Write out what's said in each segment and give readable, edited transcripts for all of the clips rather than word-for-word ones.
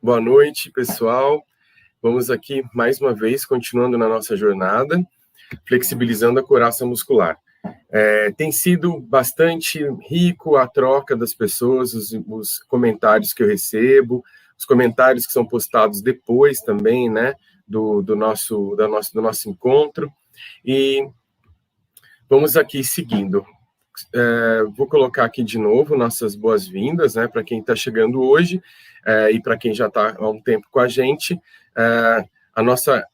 Boa noite, pessoal. Vamos aqui, mais uma vez, continuando na nossa jornada, flexibilizando a couraça muscular. Tem sido bastante rico a troca das pessoas, os comentários que eu recebo, os comentários que são postados depois também, né, do nosso encontro. E vamos aqui seguindo. Vou colocar aqui de novo nossas boas-vindas, né, para quem está chegando hoje e para quem já está há um tempo com a gente. A nossa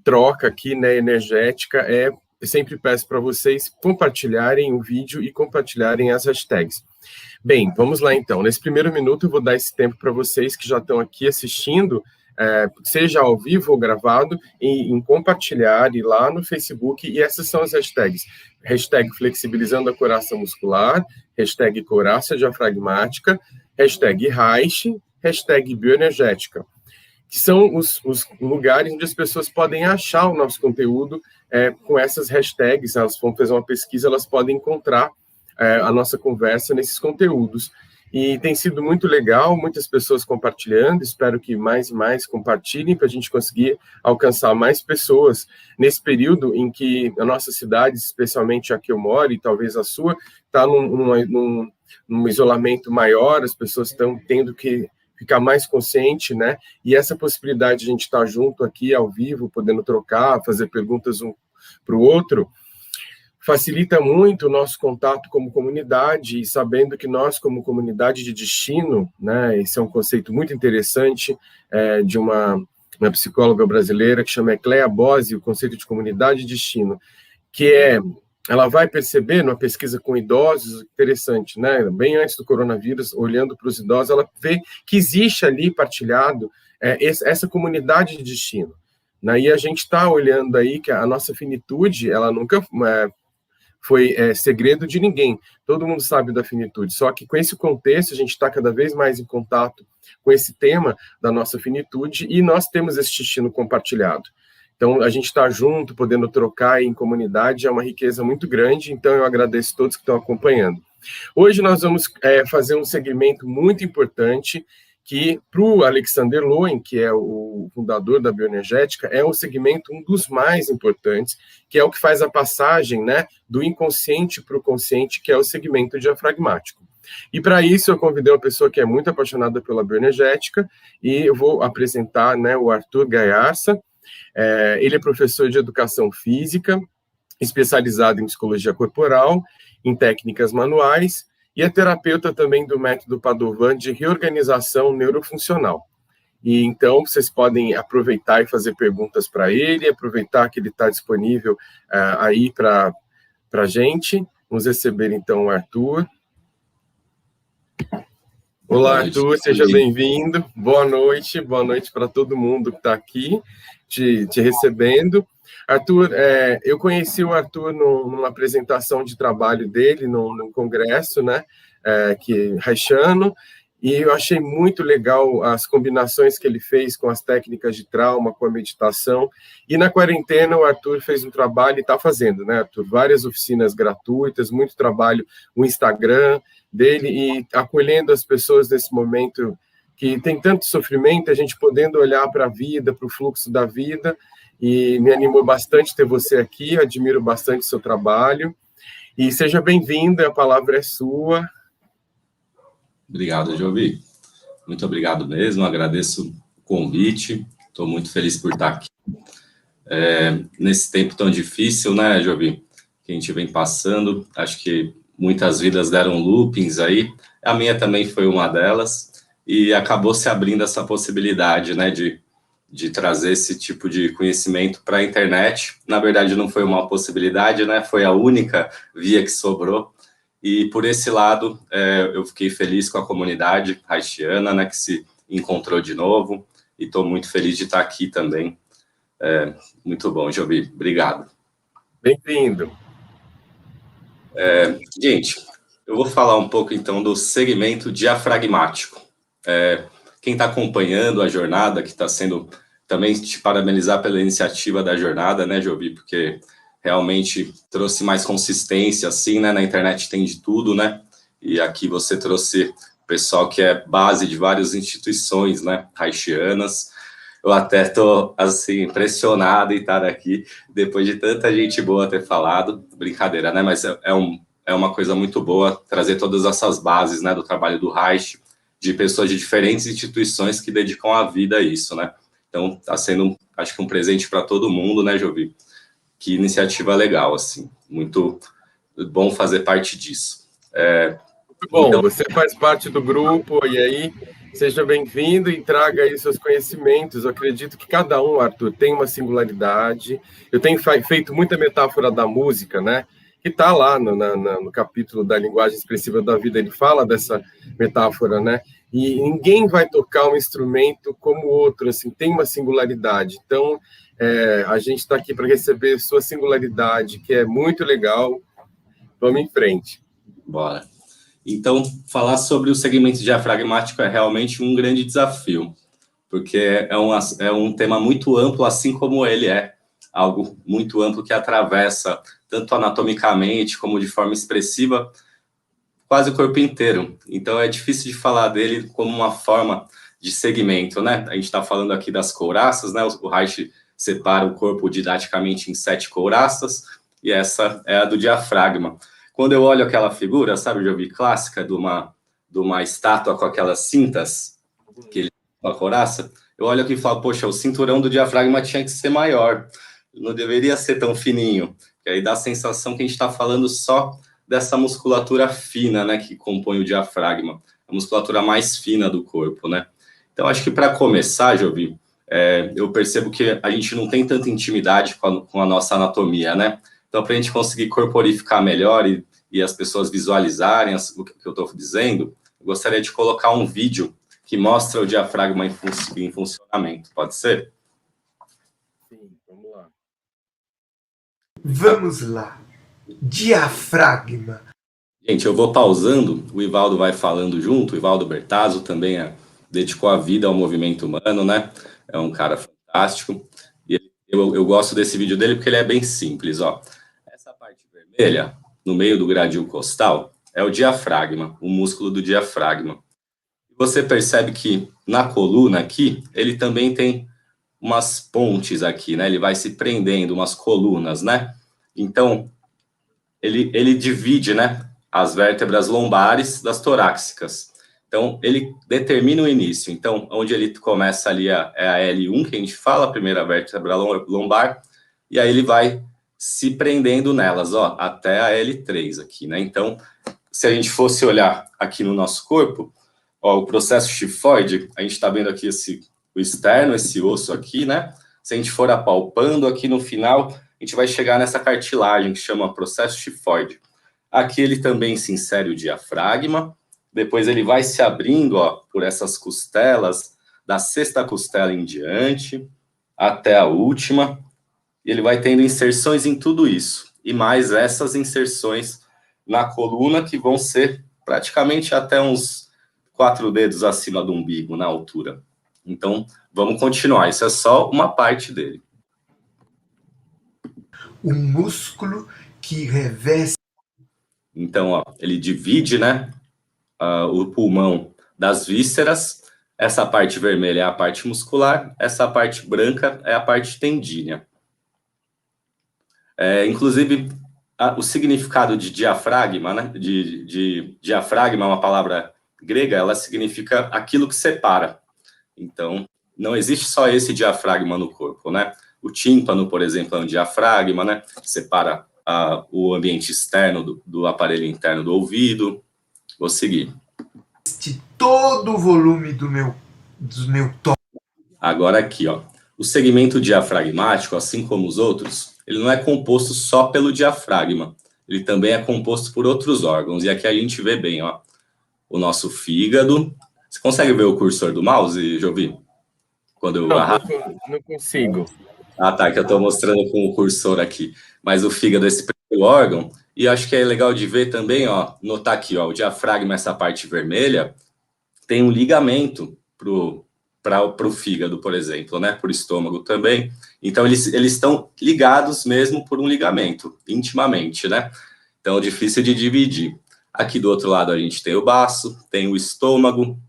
troca aqui, né, energética, eu sempre peço para vocês compartilharem o vídeo e compartilharem as hashtags. Bem, vamos lá então. Nesse primeiro minuto eu vou dar esse tempo para vocês que já estão aqui assistindo, seja ao vivo ou gravado, em compartilhar e lá no Facebook, e essas são as hashtags. Hashtag flexibilizando a couraça muscular, hashtag couraça diafragmática, hashtag Reich, hashtag bioenergética, que são os lugares onde as pessoas podem achar o nosso conteúdo com essas hashtags. Elas vão fazer uma pesquisa, elas podem encontrar a nossa conversa nesses conteúdos. E tem sido muito legal, muitas pessoas compartilhando, espero que mais e mais compartilhem para a gente conseguir alcançar mais pessoas nesse período em que a nossa cidade, especialmente a que eu moro e talvez a sua, está num isolamento maior, as pessoas estão tendo que ficar mais consciente, né? E essa possibilidade de a gente estar junto aqui, ao vivo, podendo trocar, fazer perguntas um para o outro, facilita muito o nosso contato como comunidade, e sabendo que nós, como comunidade de destino, né, esse é um conceito muito interessante de uma psicóloga brasileira que chama Clea Bose, o conceito de comunidade de destino, que ela vai perceber, numa pesquisa com idosos, interessante, né, bem antes do coronavírus, olhando para os idosos, ela vê que existe ali partilhado essa comunidade de destino. Né, e a gente está olhando aí que a nossa finitude, ela nunca foi segredo de ninguém, todo mundo sabe da finitude, só que com esse contexto a gente está cada vez mais em contato com esse tema da nossa finitude e nós temos esse destino compartilhado. Então, a gente está junto, podendo trocar em comunidade, é uma riqueza muito grande, então eu agradeço a todos que estão acompanhando. Hoje nós vamos fazer um segmento muito importante, que para o Alexander Lowen, que é o fundador da bioenergética, é um segmento um dos mais importantes, que é o que faz a passagem, né, do inconsciente para o consciente, que é o segmento diafragmático. E para isso eu convidei uma pessoa que é muito apaixonada pela bioenergética, e eu vou apresentar, né, o Arthur Gaiarsa. Ele é professor de educação física, especializado em psicologia corporal, em técnicas manuais, e é terapeuta também do método Padovan de reorganização neurofuncional. E então vocês podem aproveitar e fazer perguntas para ele, aproveitar que ele está disponível aí para a gente. Vamos receber então o Arthur. Olá, Arthur, seja bem-vindo. Boa noite para todo mundo que está aqui te recebendo. Arthur, eu conheci o Arthur numa apresentação de trabalho dele, num congresso, né, reichiano, e eu achei muito legal as combinações que ele fez com as técnicas de trauma, com a meditação, e na quarentena o Arthur fez um trabalho, e está fazendo, né, Arthur, várias oficinas gratuitas, muito trabalho, o Instagram dele, e acolhendo as pessoas nesse momento que tem tanto sofrimento, a gente podendo olhar para a vida, para o fluxo da vida, e me animou bastante ter você aqui, admiro bastante o seu trabalho, e seja bem-vindo, a palavra é sua. Obrigado, Jovi. Muito obrigado mesmo, agradeço o convite, estou muito feliz por estar aqui. Nesse tempo tão difícil, né, Jovi, que a gente vem passando, acho que muitas vidas deram loopings aí, a minha também foi uma delas, e acabou se abrindo essa possibilidade, né, de trazer esse tipo de conhecimento para a internet. Na verdade, não foi uma possibilidade, né? Foi a única via que sobrou. E por esse lado, eu fiquei feliz com a comunidade haitiana, né? Que se encontrou de novo. E estou muito feliz de estar aqui também. Muito bom, Jovi. Obrigado. Bem-vindo. Gente, eu vou falar um pouco, então, do segmento diafragmático. Quem está acompanhando a jornada, que está sendo, também te parabenizar pela iniciativa da jornada, né, Jovi, porque realmente trouxe mais consistência, assim, né, na internet tem de tudo, né, e aqui você trouxe pessoal que é base de várias instituições, né, reichianas. Eu até estou, assim, impressionado em estar aqui, depois de tanta gente boa ter falado. Brincadeira, né, mas é uma coisa muito boa trazer todas essas bases, né, do trabalho do Reich, de pessoas de diferentes instituições que dedicam a vida a isso, né. Então, está sendo, acho que um presente para todo mundo, né, Jovi? Que iniciativa legal, assim, muito bom fazer parte disso. Bom, Então, você faz parte do grupo, e aí, seja bem-vindo e traga aí seus conhecimentos. Eu acredito que cada um, Arthur, tem uma singularidade. Eu tenho feito muita metáfora da música, né? Que está lá no capítulo da linguagem expressiva da vida, ele fala dessa metáfora, né? E ninguém vai tocar um instrumento como o outro, assim, tem uma singularidade. Então, a gente está aqui para receber sua singularidade, que é muito legal. Vamos em frente. bora. Então, falar sobre o segmento diafragmático é realmente um grande desafio, porque é um tema muito amplo, assim como ele é algo muito amplo que atravessa, tanto anatomicamente como de forma expressiva, quase o corpo inteiro. Então, é difícil de falar dele como uma forma de segmento, né? A gente está falando aqui das couraças, né? O Reich separa o corpo didaticamente em 7 couraças, e essa é a do diafragma. Quando eu olho aquela figura, sabe, já vi clássica de uma estátua com aquelas cintas, que ele com a couraça, eu olho aqui e falo, poxa, o cinturão do diafragma tinha que ser maior, não deveria ser tão fininho, que aí dá a sensação que a gente está falando só dessa musculatura fina, né, que compõe o diafragma, a musculatura mais fina do corpo, né. Então, acho que para começar, Jovi, eu percebo que a gente não tem tanta intimidade com a nossa anatomia, né. Então, para a gente conseguir corporificar melhor e as pessoas visualizarem o que eu estou dizendo, eu gostaria de colocar um vídeo que mostra o diafragma em funcionamento. Pode ser? Sim, vamos lá. Vamos lá. Diafragma. Gente, eu vou pausando, o Ivaldo vai falando junto, o Ivaldo Bertazzo também dedicou a vida ao movimento humano, né? É um cara fantástico. E eu gosto desse vídeo dele porque ele é bem simples, ó. Essa parte vermelha, no meio do gradil costal, é o diafragma, o músculo do diafragma. Você percebe que na coluna aqui, ele também tem umas pontes aqui, né? Ele vai se prendendo, umas colunas, né? Então, ele divide, né, as vértebras lombares das torácicas. Então, ele determina o início. Então, onde ele começa ali é a L1, que a gente fala, a primeira vértebra lombar, e aí ele vai se prendendo nelas, ó, até a L3 aqui, né? Então, se a gente fosse olhar aqui no nosso corpo, ó, o processo xifoide, a gente está vendo aqui o externo, esse osso aqui, né? Se a gente for apalpando aqui no final, a gente vai chegar nessa cartilagem que chama processo xifoide. Aqui ele também se insere o diafragma, depois ele vai se abrindo, ó, por essas costelas, da sexta costela em diante, até a última, e ele vai tendo inserções em tudo isso, e mais essas inserções na coluna, que vão ser praticamente até uns 4 dedos acima do umbigo, na altura. Então, vamos continuar, isso é só uma parte dele. O músculo que reveste. Então, ó, ele divide, né, o pulmão das vísceras. Essa parte vermelha é a parte muscular, essa parte branca é a parte tendínea. Inclusive, o significado de diafragma, né, de diafragma é uma palavra grega, ela significa aquilo que separa. Então, não existe só esse diafragma no corpo, né? O tímpano, por exemplo, é um diafragma, né? Separa o ambiente externo do aparelho interno do ouvido. Vou seguir. Todo o volume do meu tórax. Agora aqui, ó. O segmento diafragmático, assim como os outros, ele não é composto só pelo diafragma. Ele também é composto por outros órgãos. E aqui a gente vê bem, ó, o nosso fígado. Você consegue ver o cursor do mouse, Jovi? Quando eu não consigo. Ah, tá, que eu estou mostrando com o cursor aqui. Mas o fígado é esse primeiro órgão, e acho que é legal de ver também, ó, notar aqui, ó, o diafragma, essa parte vermelha, tem um ligamento para o fígado, por exemplo, né, para o estômago também. Então, eles estão ligados mesmo por um ligamento, intimamente, né? Então, é difícil de dividir. Aqui do outro lado a gente tem o baço, tem o estômago,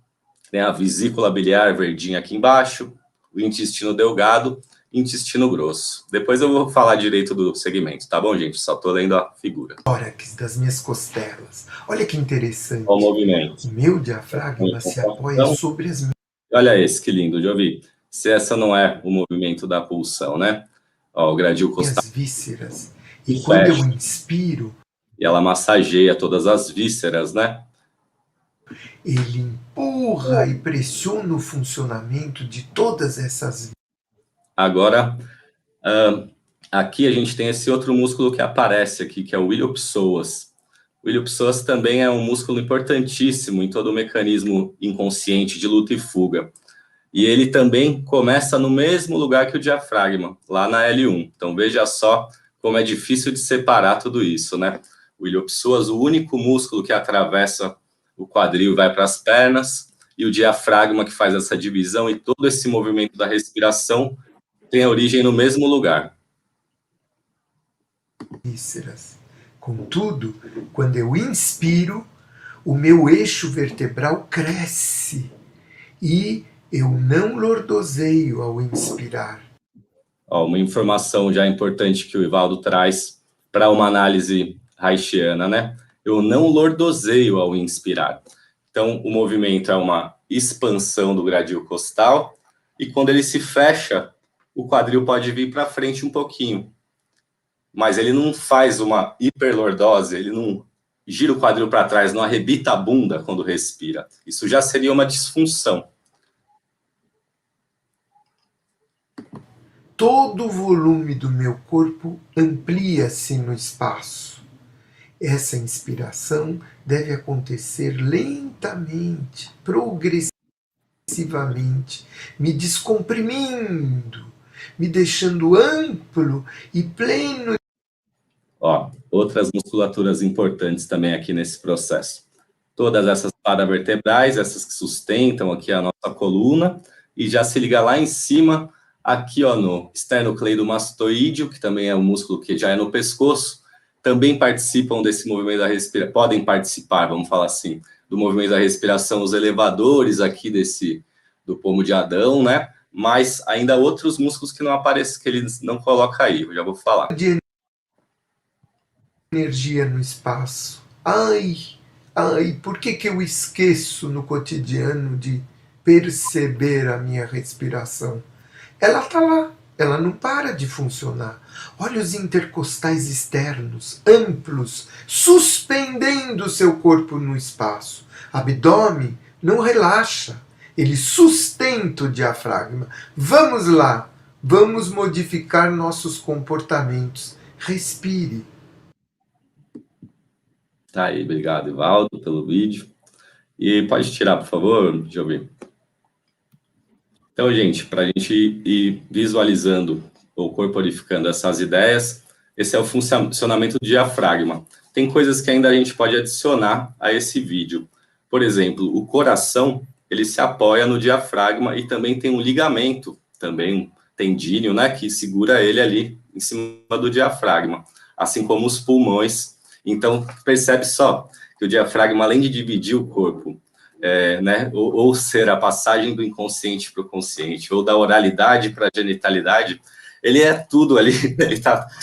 tem a vesícula biliar verdinha aqui embaixo, o intestino delgado, intestino grosso. Depois eu vou falar direito do segmento, tá bom, gente? Só tô lendo a figura. Tórax das minhas costelas. Olha que interessante. Olha o movimento. O meu diafragma se apoia sobre as minhas. Olha esse, que lindo, já vi. Se essa não é o movimento da pulsão, né? Ó, o gradil costal. Vísceras. E quando eu inspiro, e ela massageia todas as vísceras, né? Ele empurra e pressiona o funcionamento de todas essas vísceras. Agora, aqui a gente tem esse outro músculo que aparece aqui, que é o iliopsoas. O iliopsoas também é um músculo importantíssimo em todo o mecanismo inconsciente de luta e fuga. E ele também começa no mesmo lugar que o diafragma, lá na L1. Então, veja só como é difícil de separar tudo isso, né? O iliopsoas, o único músculo que atravessa o quadril e vai para as pernas, e o diafragma que faz essa divisão, e todo esse movimento da respiração tem a origem no mesmo lugar. Vísceras. Contudo, quando eu inspiro, o meu eixo vertebral cresce e eu não lordoseio ao inspirar. Ó, uma informação já importante que o Ivaldo traz para uma análise reichiana, né? Eu não lordoseio ao inspirar. Então, o movimento é uma expansão do gradil costal, e quando ele se fecha, o quadril pode vir para frente um pouquinho. Mas ele não faz uma hiperlordose, ele não gira o quadril para trás, não arrebita a bunda quando respira. Isso já seria uma disfunção. Todo o volume do meu corpo amplia-se no espaço. Essa inspiração deve acontecer lentamente, progressivamente, me descomprimindo, me deixando amplo e pleno. Ó, outras musculaturas importantes também aqui nesse processo. Todas essas paravertebrais, essas que sustentam aqui a nossa coluna, e já se liga lá em cima, aqui ó, no esternocleidomastoideo, que também é um músculo que já é no pescoço, também participam desse movimento da respiração, podem participar, vamos falar assim, do movimento da respiração, os elevadores aqui do pomo de Adão, né? Mas ainda outros músculos que não aparecem, que eles não colocam aí, eu já vou falar. De energia no espaço. Ai, por que eu esqueço no cotidiano de perceber a minha respiração? Ela está lá, ela não para de funcionar. Olha os intercostais externos, amplos, suspendendo seu corpo no espaço. Abdômen não relaxa, ele sustenta o diafragma. Vamos lá, vamos modificar nossos comportamentos. Respire. Tá aí, obrigado, Ivaldo, pelo vídeo. E pode tirar, por favor, Jovi. Então, gente, para a gente ir visualizando ou corporificando essas ideias, esse é o funcionamento do diafragma. Tem coisas que ainda a gente pode adicionar a esse vídeo. Por exemplo, o coração, ele se apoia no diafragma e também tem um ligamento, também um tendíneo, né, que segura ele ali em cima do diafragma, assim como os pulmões. Então, percebe só que o diafragma, além de dividir o corpo, né, ou ser a passagem do inconsciente para o consciente, ou da oralidade para a genitalidade, ele é tudo ali,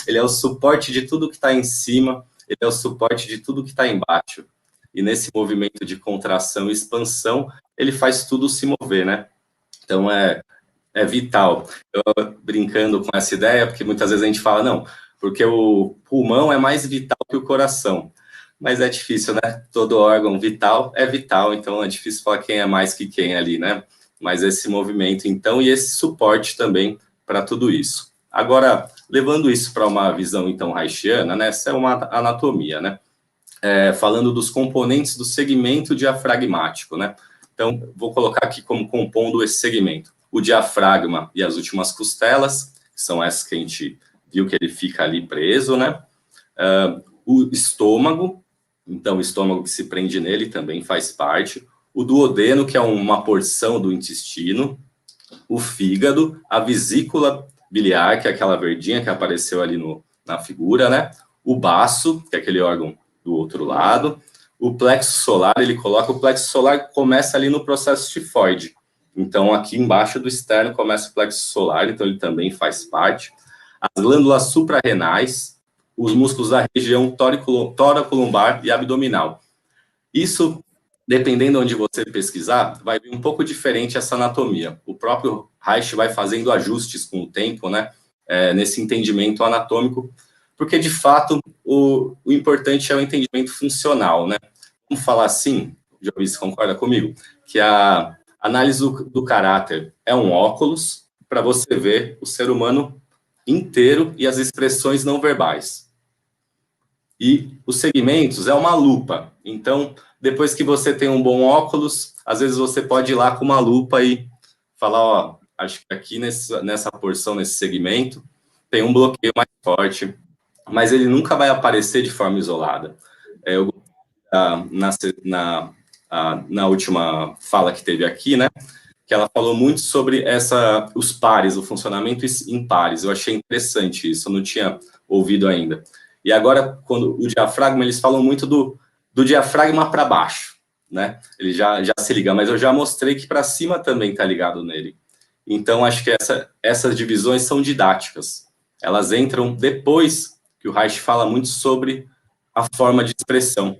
ele é o suporte de tudo que está em cima, ele é o suporte de tudo que está embaixo. E nesse movimento de contração e expansão, ele faz tudo se mover, né? Então, é vital. Eu brincando com essa ideia, porque muitas vezes a gente fala, não, porque o pulmão é mais vital que o coração. Mas é difícil, né? Todo órgão vital é vital, então é difícil falar quem é mais que quem ali, né? Mas esse movimento, então, e esse suporte também para tudo isso. Agora, levando isso para uma visão, então, reichiana, né? Essa é uma anatomia, né? Falando dos componentes do segmento diafragmático, né? Então, vou colocar aqui como compondo esse segmento. O diafragma e as últimas costelas, que são essas que a gente viu que ele fica ali preso, né? O estômago, então o estômago que se prende nele também faz parte. O duodeno, que é uma porção do intestino. O fígado, a vesícula biliar, que é aquela verdinha que apareceu ali na figura, né? O baço, que é aquele órgão do outro lado. o plexo solar, ele coloca, o plexo solar começa ali no processo tifoide. Então, aqui embaixo do externo começa o plexo solar, então ele também faz parte. As glândulas suprarrenais, os músculos da região tóraco-lombar e abdominal. Isso, dependendo de onde você pesquisar, vai vir um pouco diferente essa anatomia. O próprio Reich vai fazendo ajustes com o tempo, né, nesse entendimento anatômico, porque, de fato, o importante é o entendimento funcional, né? Vamos falar assim, Jovi, você concorda comigo? Que a análise do caráter é um óculos para você ver o ser humano inteiro e as expressões não verbais. E os segmentos é uma lupa. Então, depois que você tem um bom óculos, às vezes você pode ir lá com uma lupa e falar, ó, acho que aqui nessa porção, nesse segmento, tem um bloqueio mais forte, mas ele nunca vai aparecer de forma isolada. Eu, na última fala que teve aqui, né, que ela falou muito sobre os pares, o funcionamento em pares. Eu achei interessante isso, eu não tinha ouvido ainda. E agora, quando o diafragma, eles falam muito do diafragma para baixo, né? Ele já se liga, mas eu já mostrei que para cima também está ligado nele. Então, acho que essas divisões são didáticas. Elas entram depois que o Reich fala muito sobre a forma de expressão.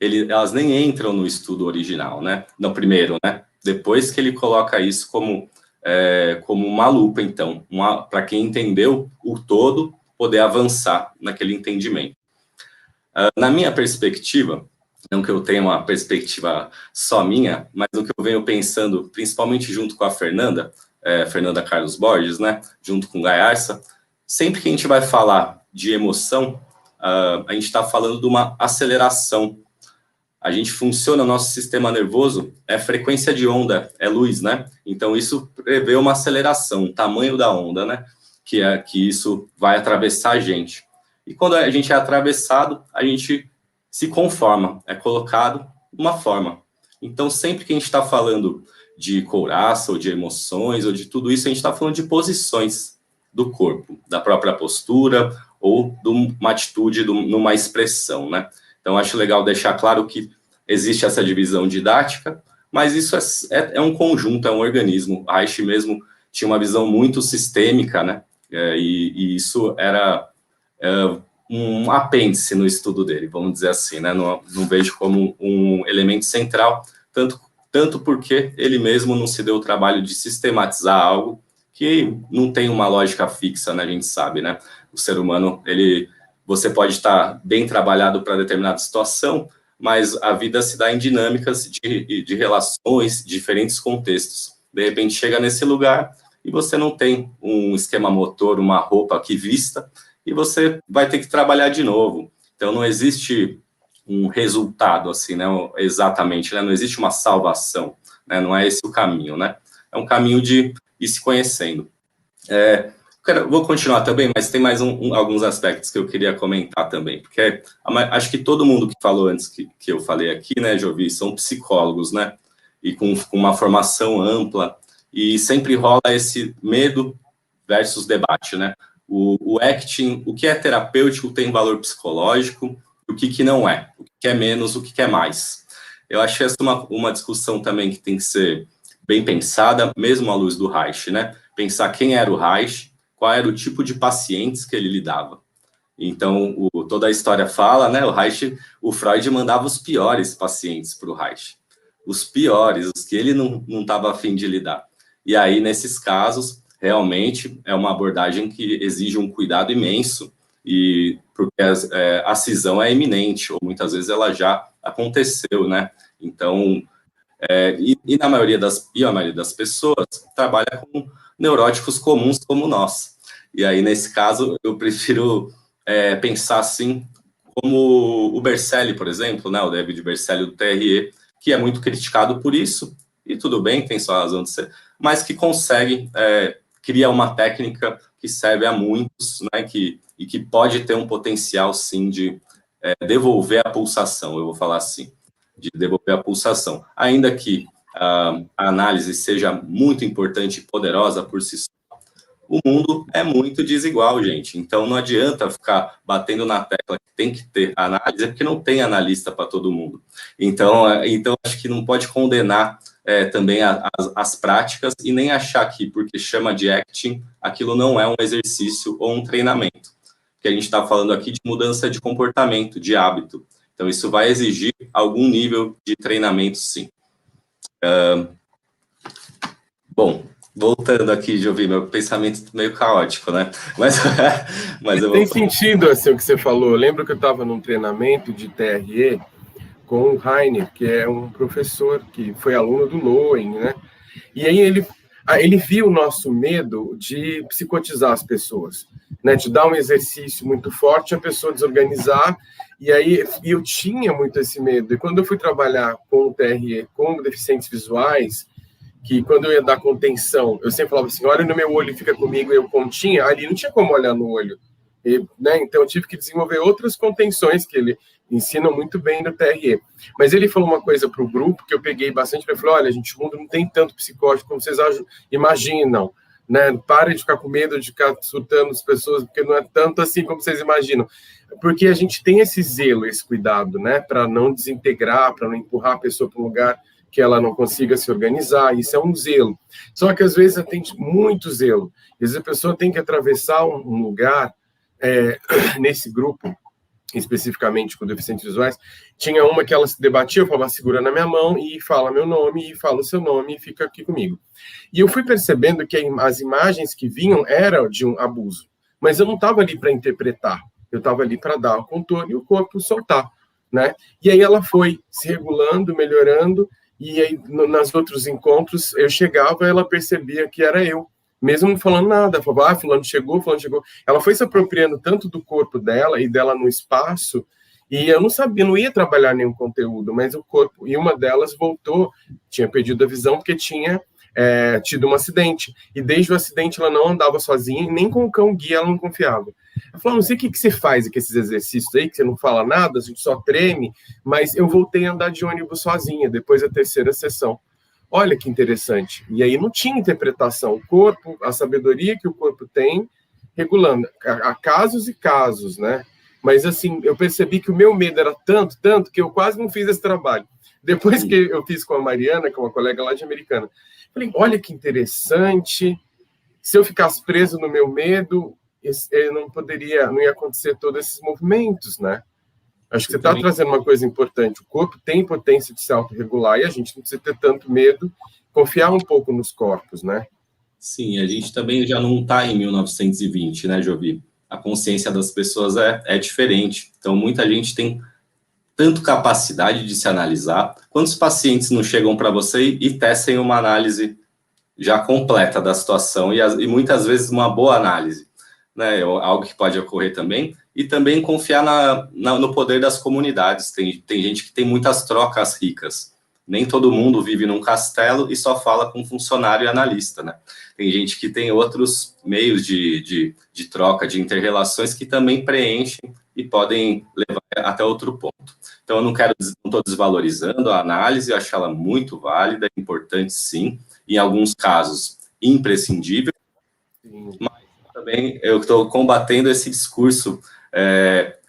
Elas nem entram no estudo original, né? No primeiro, né? Depois que ele coloca isso como uma lupa, então, para quem entendeu o todo, poder avançar naquele entendimento. Na minha perspectiva, não que eu tenha uma perspectiva só minha, mas o que eu venho pensando, principalmente junto com a Fernanda Carlos Borges, né? Junto com o Gaiarsa, sempre que a gente vai falar de emoção, a gente está falando de uma aceleração. A gente funciona, o nosso sistema nervoso é frequência de onda, é luz, né? Então, isso prevê uma aceleração, o tamanho da onda, né? Que isso vai atravessar a gente. E quando a gente é atravessado, a gente se conforma, é colocado uma forma. Então, sempre que a gente está falando de couraça, ou de emoções, ou de tudo isso, a gente está falando de posições do corpo, da própria postura, ou de uma atitude, numa expressão, né? Então, acho legal deixar claro que existe essa divisão didática, mas isso é um conjunto, é um organismo. Reich mesmo tinha uma visão muito sistêmica, né? E isso era um apêndice no estudo dele, vamos dizer assim, né? Não vejo como um elemento central, tanto porque ele mesmo não se deu o trabalho de sistematizar algo que não tem uma lógica fixa, né? A gente sabe, né? O ser humano, você pode estar bem trabalhado para determinada situação, mas a vida se dá em dinâmicas de relações, diferentes contextos. De repente, chega nesse lugar e você não tem um esquema motor, uma roupa que vista, e você vai ter que trabalhar de novo. Então, não existe um resultado, assim, né? Exatamente, né? Não existe uma salvação, né? Não é esse o caminho, né? É um caminho de ir se conhecendo. Vou continuar também, mas tem mais alguns aspectos que eu queria comentar também, porque acho que todo mundo que falou antes que eu falei aqui, né, Jovi, são psicólogos, né, e com uma formação ampla, e sempre rola esse medo versus debate, né, o acting, o que é terapêutico tem valor psicológico, o que não é, o que é menos, o que é mais. Eu acho que essa é uma discussão também que tem que ser bem pensada, mesmo à luz do Reich, né, pensar quem era o Reich, qual era o tipo de pacientes que ele lidava. Então, toda a história fala, né, o Freud mandava os piores pacientes para o Reich. Os piores, os que ele não estava a fim de lidar. E aí, nesses casos, realmente é uma abordagem que exige um cuidado imenso, porque a cisão é iminente, ou muitas vezes ela já aconteceu, né? Então, a maioria das pessoas trabalha com neuróticos comuns como nós. E aí, nesse caso, eu prefiro pensar assim, como o Berceli, por exemplo, né, o David Berceli do TRE, que é muito criticado por isso, e tudo bem, tem sua razão de ser, mas que consegue criar uma técnica que serve a muitos, né, e que pode ter um potencial, sim, de devolver a pulsação, eu vou falar assim, de devolver a pulsação. Ainda que a análise seja muito importante e poderosa por si só, o mundo é muito desigual, gente. Então, não adianta ficar batendo na tecla que tem que ter análise, porque não tem analista para todo mundo. Então, acho que não pode condenar também as práticas e nem achar que, porque chama de acting, aquilo não é um exercício ou um treinamento. Porque a gente está falando aqui de mudança de comportamento, de hábito. Então, isso vai exigir algum nível de treinamento, sim. Bom, voltando aqui, Jovi, meu pensamento meio caótico, né? Mas eu vou... Tem sentido, assim, o que você falou. Eu lembro que eu estava num treinamento de TRE com o Heiner, que é um professor que foi aluno do Lowen, né? E aí ele viu o nosso medo de psicotizar as pessoas, né? De dar um exercício muito forte, a pessoa desorganizar, e aí eu tinha muito esse medo. E quando eu fui trabalhar com o TRE, com deficientes visuais, que quando eu ia dar contenção, eu sempre falava assim, olha no meu olho, fica comigo, e eu continha, ali não tinha como olhar no olho. Né? Então eu tive que desenvolver outras contenções que ele ensina muito bem no TRE. Mas ele falou uma coisa para o grupo que eu peguei bastante, ele falou, olha, gente, o mundo não tem tanto psicótico como vocês imaginam, né? Parem de ficar com medo de ficar surtando as pessoas, porque não é tanto assim como vocês imaginam. Porque a gente tem esse zelo, esse cuidado, né? Para não desintegrar, para não empurrar a pessoa para um lugar que ela não consiga se organizar, isso é um zelo. Só que às vezes tem muito zelo. Às vezes a pessoa tem que atravessar um lugar, nesse grupo, especificamente com deficientes visuais, tinha uma que ela se debatia, eu falava, segura na minha mão e fala meu nome, e fala o seu nome e fica aqui comigo. E eu fui percebendo que as imagens que vinham eram de um abuso, mas eu não estava ali para interpretar, eu estava ali para dar o contorno e o corpo soltar, né? E aí ela foi se regulando, melhorando, e aí nos outros encontros eu chegava e ela percebia que era eu, mesmo não falando nada, falava, fulano chegou, ela foi se apropriando tanto do corpo dela e dela no espaço, e eu não sabia, não ia trabalhar nenhum conteúdo, mas o corpo, e uma delas voltou, tinha perdido a visão porque tinha tido um acidente, e desde o acidente ela não andava sozinha, e nem com o cão guia ela não confiava. Ela falou, não sei o que você faz com esses exercícios aí, que você não fala nada, a gente só treme, mas eu voltei a andar de ônibus sozinha, depois da terceira sessão. Olha que interessante. E aí não tinha interpretação. O corpo, a sabedoria que o corpo tem, regulando. Há casos e casos, né? Mas, assim, eu percebi que o meu medo era tanto, que eu quase não fiz esse trabalho. Depois que eu fiz com a Mariana, que é uma colega lá de Americana, falei, olha que interessante. Se eu ficasse preso no meu medo, não ia acontecer todos esses movimentos, né? Acho que você está trazendo uma coisa importante. O corpo tem potência de se autorregular e a gente não precisa ter tanto medo, confiar um pouco nos corpos, né? Sim, a gente também já não está em 1920, né, Jovi? A consciência das pessoas é diferente. Então, muita gente tem tanto capacidade de se analisar. Quantos pacientes não chegam para você e tecem uma análise já completa da situação e muitas vezes uma boa análise, né? Algo que pode ocorrer também. E também confiar no poder das comunidades. Tem gente que tem muitas trocas ricas. Nem todo mundo vive num castelo e só fala com funcionário e analista, né? Tem gente que tem outros meios de troca, de inter-relações que também preenchem e podem levar até outro ponto. Então, eu não estou desvalorizando a análise, eu acho ela muito válida, importante sim, em alguns casos imprescindível, mas também eu estou combatendo esse discurso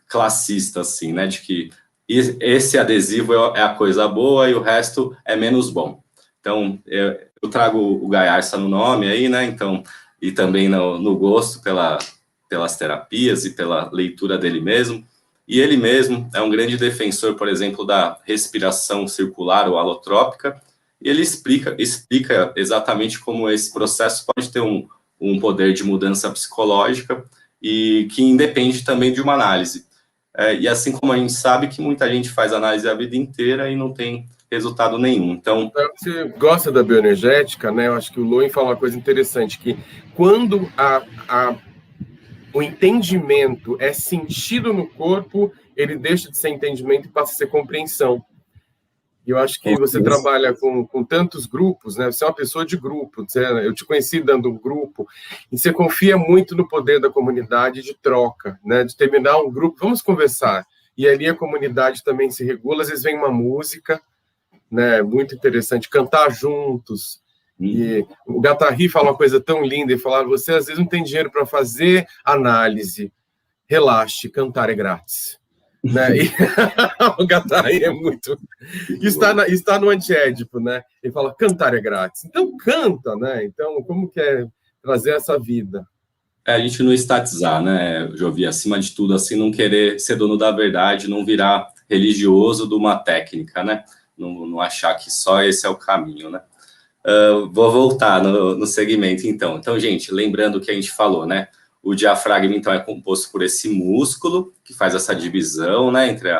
classista, assim, né, de que esse adesivo é a coisa boa e o resto é menos bom. Então, eu trago o Gaiarsa no nome aí, né, então, e também no gosto pelas terapias e pela leitura dele mesmo, e ele mesmo é um grande defensor, por exemplo, da respiração circular ou alotrópica, e ele explica exatamente como esse processo pode ter um poder de mudança psicológica e que independe também de uma análise. E assim como a gente sabe que muita gente faz análise a vida inteira e não tem resultado nenhum. Então, você gosta da bioenergética, né? Eu acho que o Lowen fala uma coisa interessante, que quando o entendimento é sentido no corpo, ele deixa de ser entendimento e passa a ser compreensão. E eu acho que você trabalha com tantos grupos, né? Você é uma pessoa de grupo, eu te conheci dando um grupo, e você confia muito no poder da comunidade de troca, né? De terminar um grupo, vamos conversar. E ali a comunidade também se regula, às vezes vem uma música, né? Muito interessante, cantar juntos. E o Guattari fala uma coisa tão linda, e fala, você às vezes não tem dinheiro para fazer análise, relaxe, cantar é grátis. Né? E o Guattari é muito... Está no antiédipo, né? Ele fala, cantar é grátis. Então, canta, né? Então, como que é trazer essa vida? A gente não estatizar, né, Jovi? Acima de tudo, assim, não querer ser dono da verdade, não virar religioso de uma técnica, né? Não achar que só esse é o caminho, né? Vou voltar no segmento, então. Então, gente, lembrando o que a gente falou, né? O diafragma, então, é composto por esse músculo que faz essa divisão, né, entre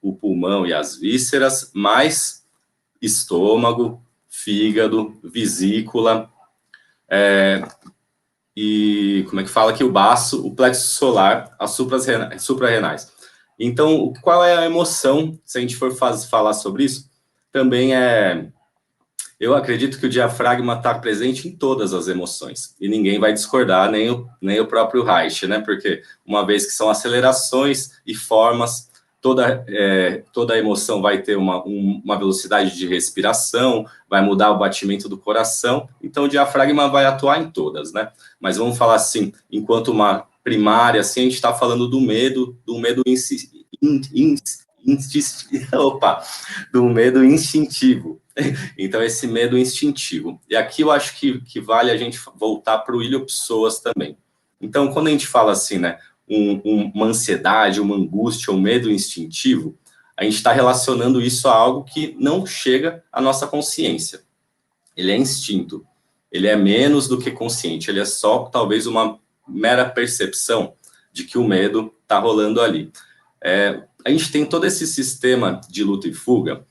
o pulmão e as vísceras, mais estômago, fígado, vesícula, e como é que fala aqui? O baço, o plexo solar, as suprarrenais. Então, qual é a emoção, se a gente for falar sobre isso? Também eu acredito que o diafragma está presente em todas as emoções, e ninguém vai discordar, nem o próprio Reich, né? Porque uma vez que são acelerações e formas, toda emoção vai ter uma velocidade de respiração, vai mudar o batimento do coração, então o diafragma vai atuar em todas, né? Mas vamos falar assim, enquanto uma primária, assim, a gente está falando do medo instintivo. Então, esse medo instintivo. E aqui eu acho que vale a gente voltar para o iliopsoas também. Então, quando a gente fala assim, né, uma ansiedade, uma angústia, um medo instintivo, a gente está relacionando isso a algo que não chega à nossa consciência. Ele é instinto. Ele é menos do que consciente. Ele é só, talvez, uma mera percepção de que o medo está rolando ali. A gente tem todo esse sistema de luta e fuga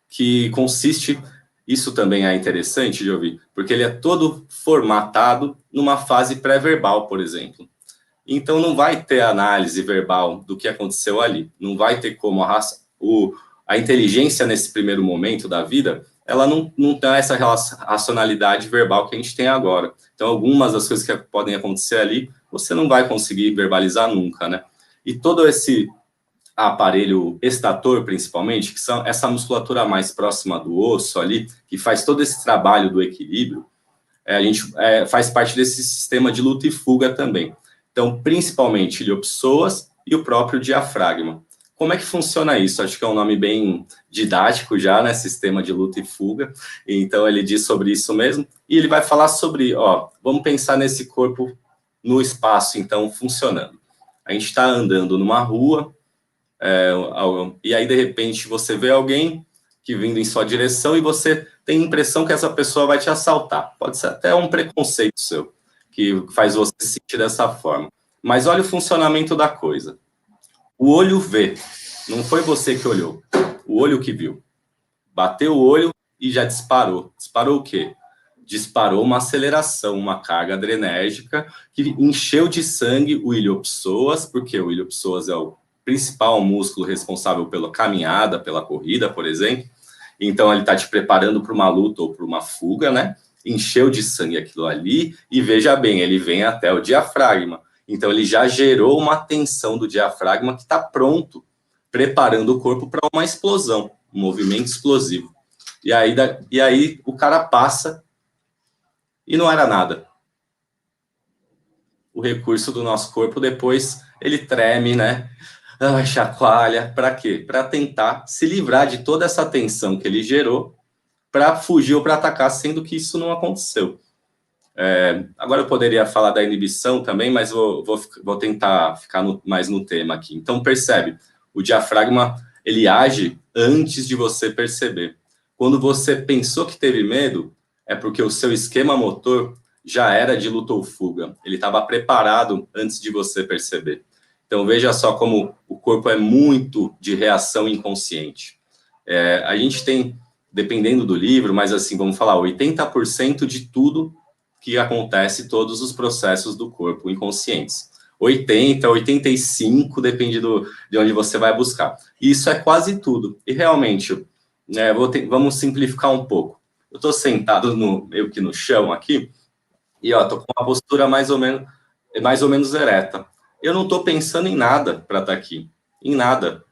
que consiste, isso também é interessante de ouvir, porque ele é todo formatado numa fase pré-verbal, por exemplo. Então, não vai ter análise verbal do que aconteceu ali, não vai ter como a inteligência nesse primeiro momento da vida, ela não tem essa racionalidade verbal que a gente tem agora. Então, algumas das coisas que podem acontecer ali, você não vai conseguir verbalizar nunca, né? E todo esse aparelho estator, principalmente, que são essa musculatura mais próxima do osso ali, que faz todo esse trabalho do equilíbrio, a gente faz parte desse sistema de luta e fuga também. Então, principalmente iliopsoas e o próprio diafragma. Como é que funciona isso? Acho que é um nome bem didático já, né? Sistema de luta e fuga. Então, ele diz sobre isso mesmo. E ele vai falar sobre, vamos pensar nesse corpo no espaço, então, funcionando. A gente está andando numa rua, e aí, de repente, você vê alguém que vindo em sua direção e você tem a impressão que essa pessoa vai te assaltar. Pode ser até um preconceito seu, que faz você se sentir dessa forma. Mas olha o funcionamento da coisa. O olho vê, não foi você que olhou, o olho que viu. Bateu o olho e já disparou. Disparou o quê? Disparou uma aceleração, uma carga adrenérgica que encheu de sangue o iliopsoas, porque o iliopsoas é o principal músculo responsável pela caminhada, pela corrida, por exemplo. Então, ele está te preparando para uma luta ou para uma fuga, né? Encheu de sangue aquilo ali, e veja bem, ele vem até o diafragma. Então, ele já gerou uma tensão do diafragma que está pronto, preparando o corpo para uma explosão, um movimento explosivo. E aí o cara passa e não era nada. O recurso do nosso corpo, depois, ele treme, né? Chacoalha, para quê? Para tentar se livrar de toda essa tensão que ele gerou, para fugir ou para atacar, sendo que isso não aconteceu. Agora eu poderia falar da inibição também, mas vou tentar ficar mais no tema aqui. Então, percebe, o diafragma, ele age antes de você perceber. Quando você pensou que teve medo, é porque o seu esquema motor já era de luta ou fuga. Ele estava preparado antes de você perceber. Então, veja só como o corpo é muito de reação inconsciente. A gente tem, dependendo do livro, mas assim, vamos falar, 80% de tudo que acontece, todos os processos do corpo inconscientes. 80, 85, depende de onde você vai buscar. Isso é quase tudo. E realmente, vamos simplificar um pouco. Eu estou sentado meio que no chão aqui, e estou com uma postura mais ou menos ereta. Eu não estou pensando em nada para estar aqui, em nada.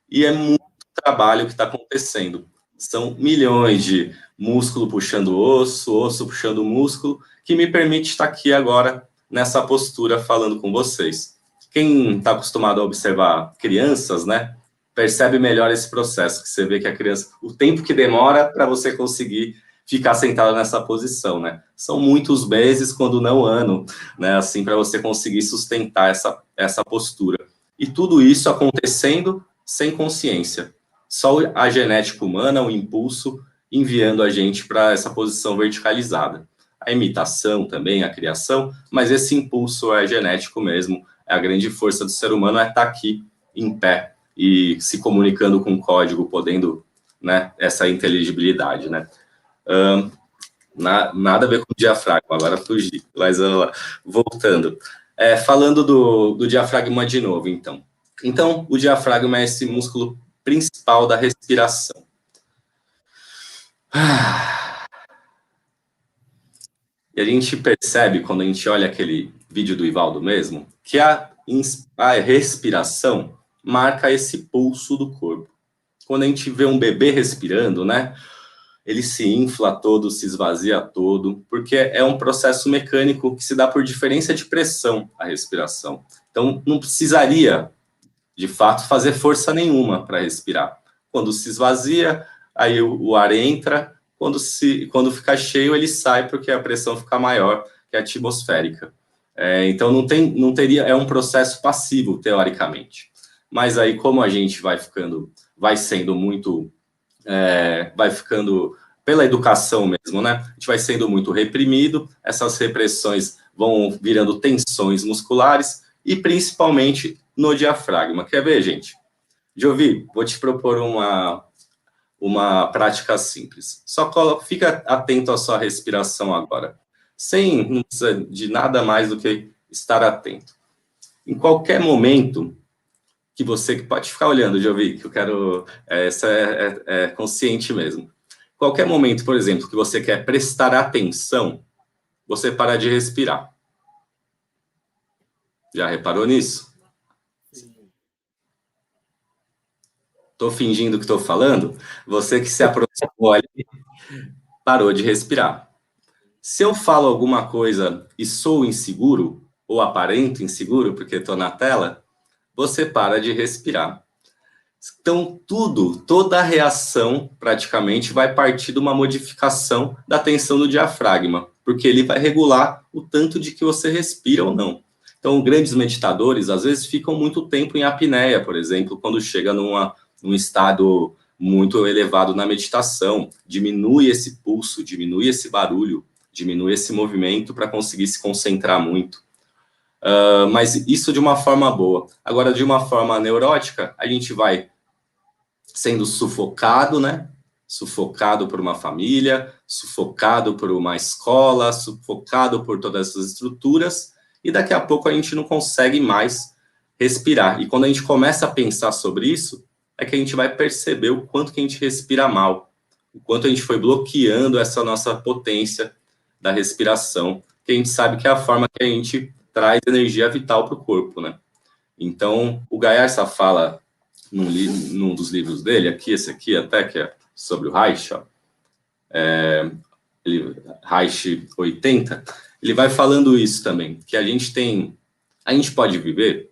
E é muito trabalho que está acontecendo. São milhões de músculo puxando osso, osso puxando músculo, que me permite estar aqui agora nessa postura falando com vocês. Quem está acostumado a observar crianças, né, percebe melhor esse processo, que você vê que a criança, o tempo que demora para você conseguir ficar sentado nessa posição, né? São muitos meses, quando não ano, né, assim, para você conseguir sustentar essa postura. E tudo isso acontecendo sem consciência. Só a genética humana, o impulso, enviando a gente para essa posição verticalizada. A imitação também, a criação, mas esse impulso é genético mesmo. A grande força do ser humano é estar aqui em pé e se comunicando com código, podendo, né, essa inteligibilidade, né? Nada a ver com o diafragma, agora fugi, mas voltando. Falando do diafragma de novo, então. Então, o diafragma é esse músculo principal da respiração. E a gente percebe, quando a gente olha aquele vídeo do Ivaldo mesmo, que a respiração marca esse pulso do corpo. Quando a gente vê um bebê respirando, né, ele se infla todo, se esvazia todo, porque é um processo mecânico que se dá por diferença de pressão a respiração. Então, não precisaria, de fato, fazer força nenhuma para respirar. Quando se esvazia, aí o ar entra, quando fica cheio, ele sai, porque a pressão fica maior que a atmosférica. Então, não teria, é um processo passivo, teoricamente. Mas aí, como a gente vai sendo muito, vai ficando, pela educação mesmo, né? A gente vai sendo muito reprimido, essas repressões vão virando tensões musculares, e principalmente no diafragma. Quer ver, gente? Jovi, vou te propor uma prática simples. Só fica atento à sua respiração agora. Não precisa de nada mais do que estar atento. Em qualquer momento que você pode ficar olhando, Jovi, que eu quero, essa é consciente mesmo. Qualquer momento, por exemplo, que você quer prestar atenção, você para de respirar. Já reparou nisso? Estou fingindo que estou falando? Você que se aproximou ali, parou de respirar. Se eu falo alguma coisa e sou inseguro, ou aparento inseguro, porque estou na tela, você para de respirar. Então, toda a reação, praticamente, vai partir de uma modificação da tensão do diafragma, porque ele vai regular o tanto de que você respira ou não. Então, grandes meditadores, às vezes, ficam muito tempo em apneia, por exemplo, quando chega num estado muito elevado na meditação, diminui esse pulso, diminui esse barulho, diminui esse movimento para conseguir se concentrar muito. Mas isso de uma forma boa. Agora, de uma forma neurótica, a gente vai sendo sufocado, né? Sufocado por uma família, sufocado por uma escola, sufocado por todas essas estruturas, e daqui a pouco a gente não consegue mais respirar. E quando a gente começa a pensar sobre isso, é que a gente vai perceber o quanto que a gente respira mal, o quanto a gente foi bloqueando essa nossa potência da respiração, que a gente sabe que é a forma que a gente traz energia vital para o corpo, né? Então, o Gaiarsa fala num dos livros dele, esse aqui até, que é sobre o Reich, Reich 80, ele vai falando isso também, que a gente pode viver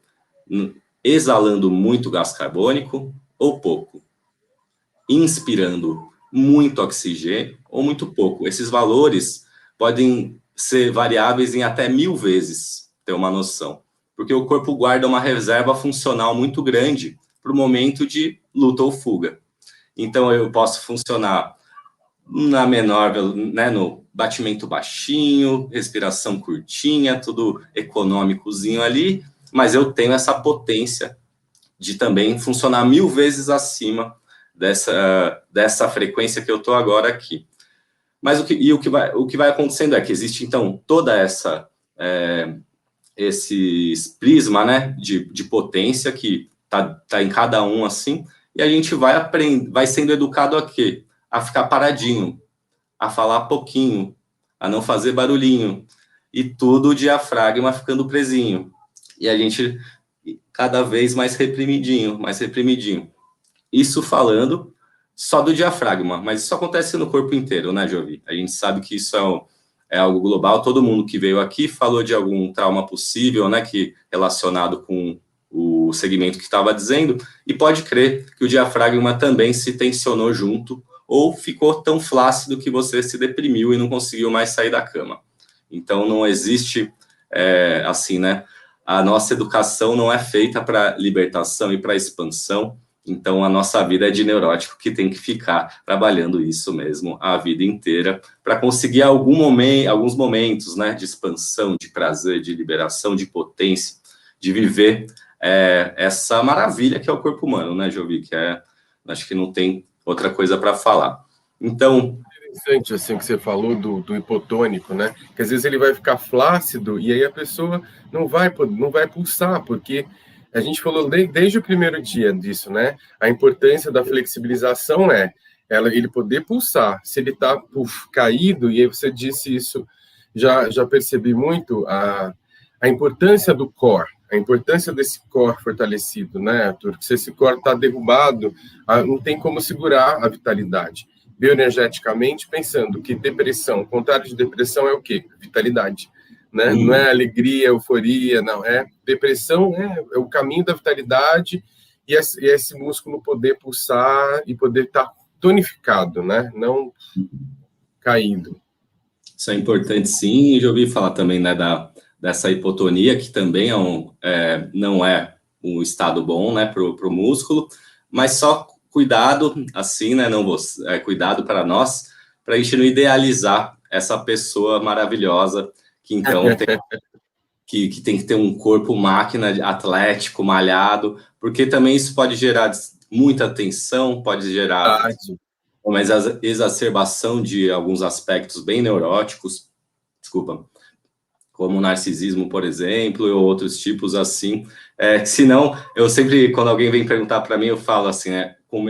exalando muito gás carbônico ou pouco, inspirando muito oxigênio ou muito pouco. Esses valores podem ser variáveis em até 1000 vezes, ter uma noção, porque o corpo guarda uma reserva funcional muito grande para o momento de luta ou fuga. Então, eu posso funcionar na menor, né, no batimento baixinho, respiração curtinha, tudo econômicozinho ali, mas eu tenho essa potência de também funcionar 1000 vezes acima dessa frequência que eu estou agora aqui. Mas o que vai acontecendo é que existe, então, toda esse prisma, né, de potência que tá em cada um assim, e a gente vai sendo educado a quê? A ficar paradinho, a falar pouquinho, a não fazer barulhinho, e tudo o diafragma ficando presinho. E a gente cada vez mais reprimidinho. Isso falando só do diafragma, mas isso acontece no corpo inteiro, né, Jovi? A gente sabe que isso é algo global. Todo mundo que veio aqui falou de algum trauma possível, né, que relacionado com o segmento que estava dizendo, e pode crer que o diafragma também se tensionou junto, ou ficou tão flácido que você se deprimiu e não conseguiu mais sair da cama. Então, não existe, assim, né, a nossa educação não é feita para libertação e para expansão. Então, a nossa vida é de neurótico que tem que ficar trabalhando isso mesmo a vida inteira para conseguir alguns momentos, né, de expansão, de prazer, de liberação, de potência, de viver essa maravilha que é o corpo humano, né, Jovi? Que acho que não tem outra coisa para falar. Então... Interessante, assim, que você falou do hipotônico, né? Que às vezes ele vai ficar flácido e aí a pessoa não vai pulsar, porque a gente falou desde o primeiro dia disso, né? A importância da flexibilização ele poder pulsar. Se ele está caído, e aí você disse isso, já percebi muito a importância do core, a importância desse core fortalecido, né, Arthur? Porque se esse core está derrubado, não tem como segurar a vitalidade. Bioenergeticamente, pensando que depressão, o contrário de depressão é o quê? Vitalidade. Né? Não é alegria, euforia, não. Depressão é o caminho da vitalidade e esse músculo poder pulsar e poder estar tonificado, né? Não caído. Isso é importante, sim. Já ouvi falar também, né, dessa hipotonia, que também não é um estado bom, né, para o músculo, mas só cuidado, assim, né, cuidado para nós, para a gente não idealizar essa pessoa maravilhosa que, então, que tem que ter um corpo máquina, atlético, malhado, porque também isso pode gerar muita tensão, pode gerar uma exacerbação de alguns aspectos bem neuróticos, como o narcisismo, por exemplo, ou outros tipos assim. Senão, eu sempre, quando alguém vem perguntar para mim, eu falo assim,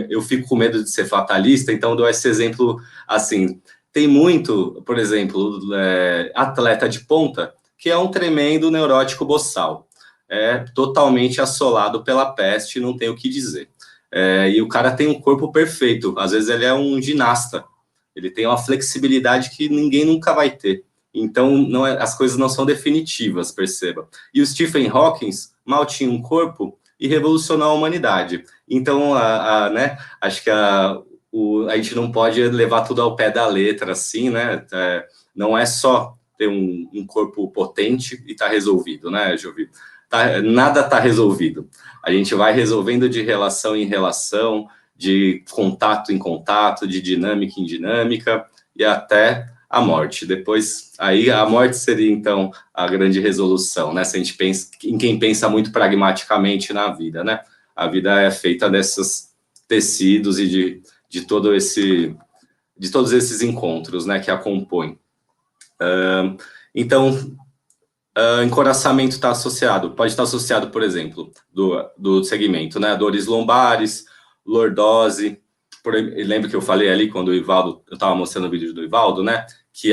eu fico com medo de ser fatalista, então eu dou esse exemplo assim. Tem muito, por exemplo, atleta de ponta, que é um tremendo neurótico boçal, totalmente assolado pela peste, não tem o que dizer. E o cara tem um corpo perfeito, às vezes ele é um ginasta, ele tem uma flexibilidade que ninguém nunca vai ter. Então, as coisas não são definitivas, perceba. E o Stephen Hawking mal tinha um corpo e revolucionou a humanidade. Então, né, acho que a gente não pode levar tudo ao pé da letra, assim, né? Não é só ter um corpo potente e tá resolvido, né, Jovi? Nada tá resolvido. A gente vai resolvendo de relação em relação, de contato em contato, de dinâmica em dinâmica, e até a morte. Depois, aí a morte seria, então, a grande resolução, né? Se a gente pensa em quem pensa muito pragmaticamente na vida, né? A vida é feita desses tecidos e de todos esses encontros, né, que a compõem. Então, encoraçamento está associado, pode estar associado, por exemplo, do segmento, né? Dores lombares, lordose. Lembra que eu falei ali quando o Ivaldo, eu estava mostrando o vídeo do Ivaldo, né? Que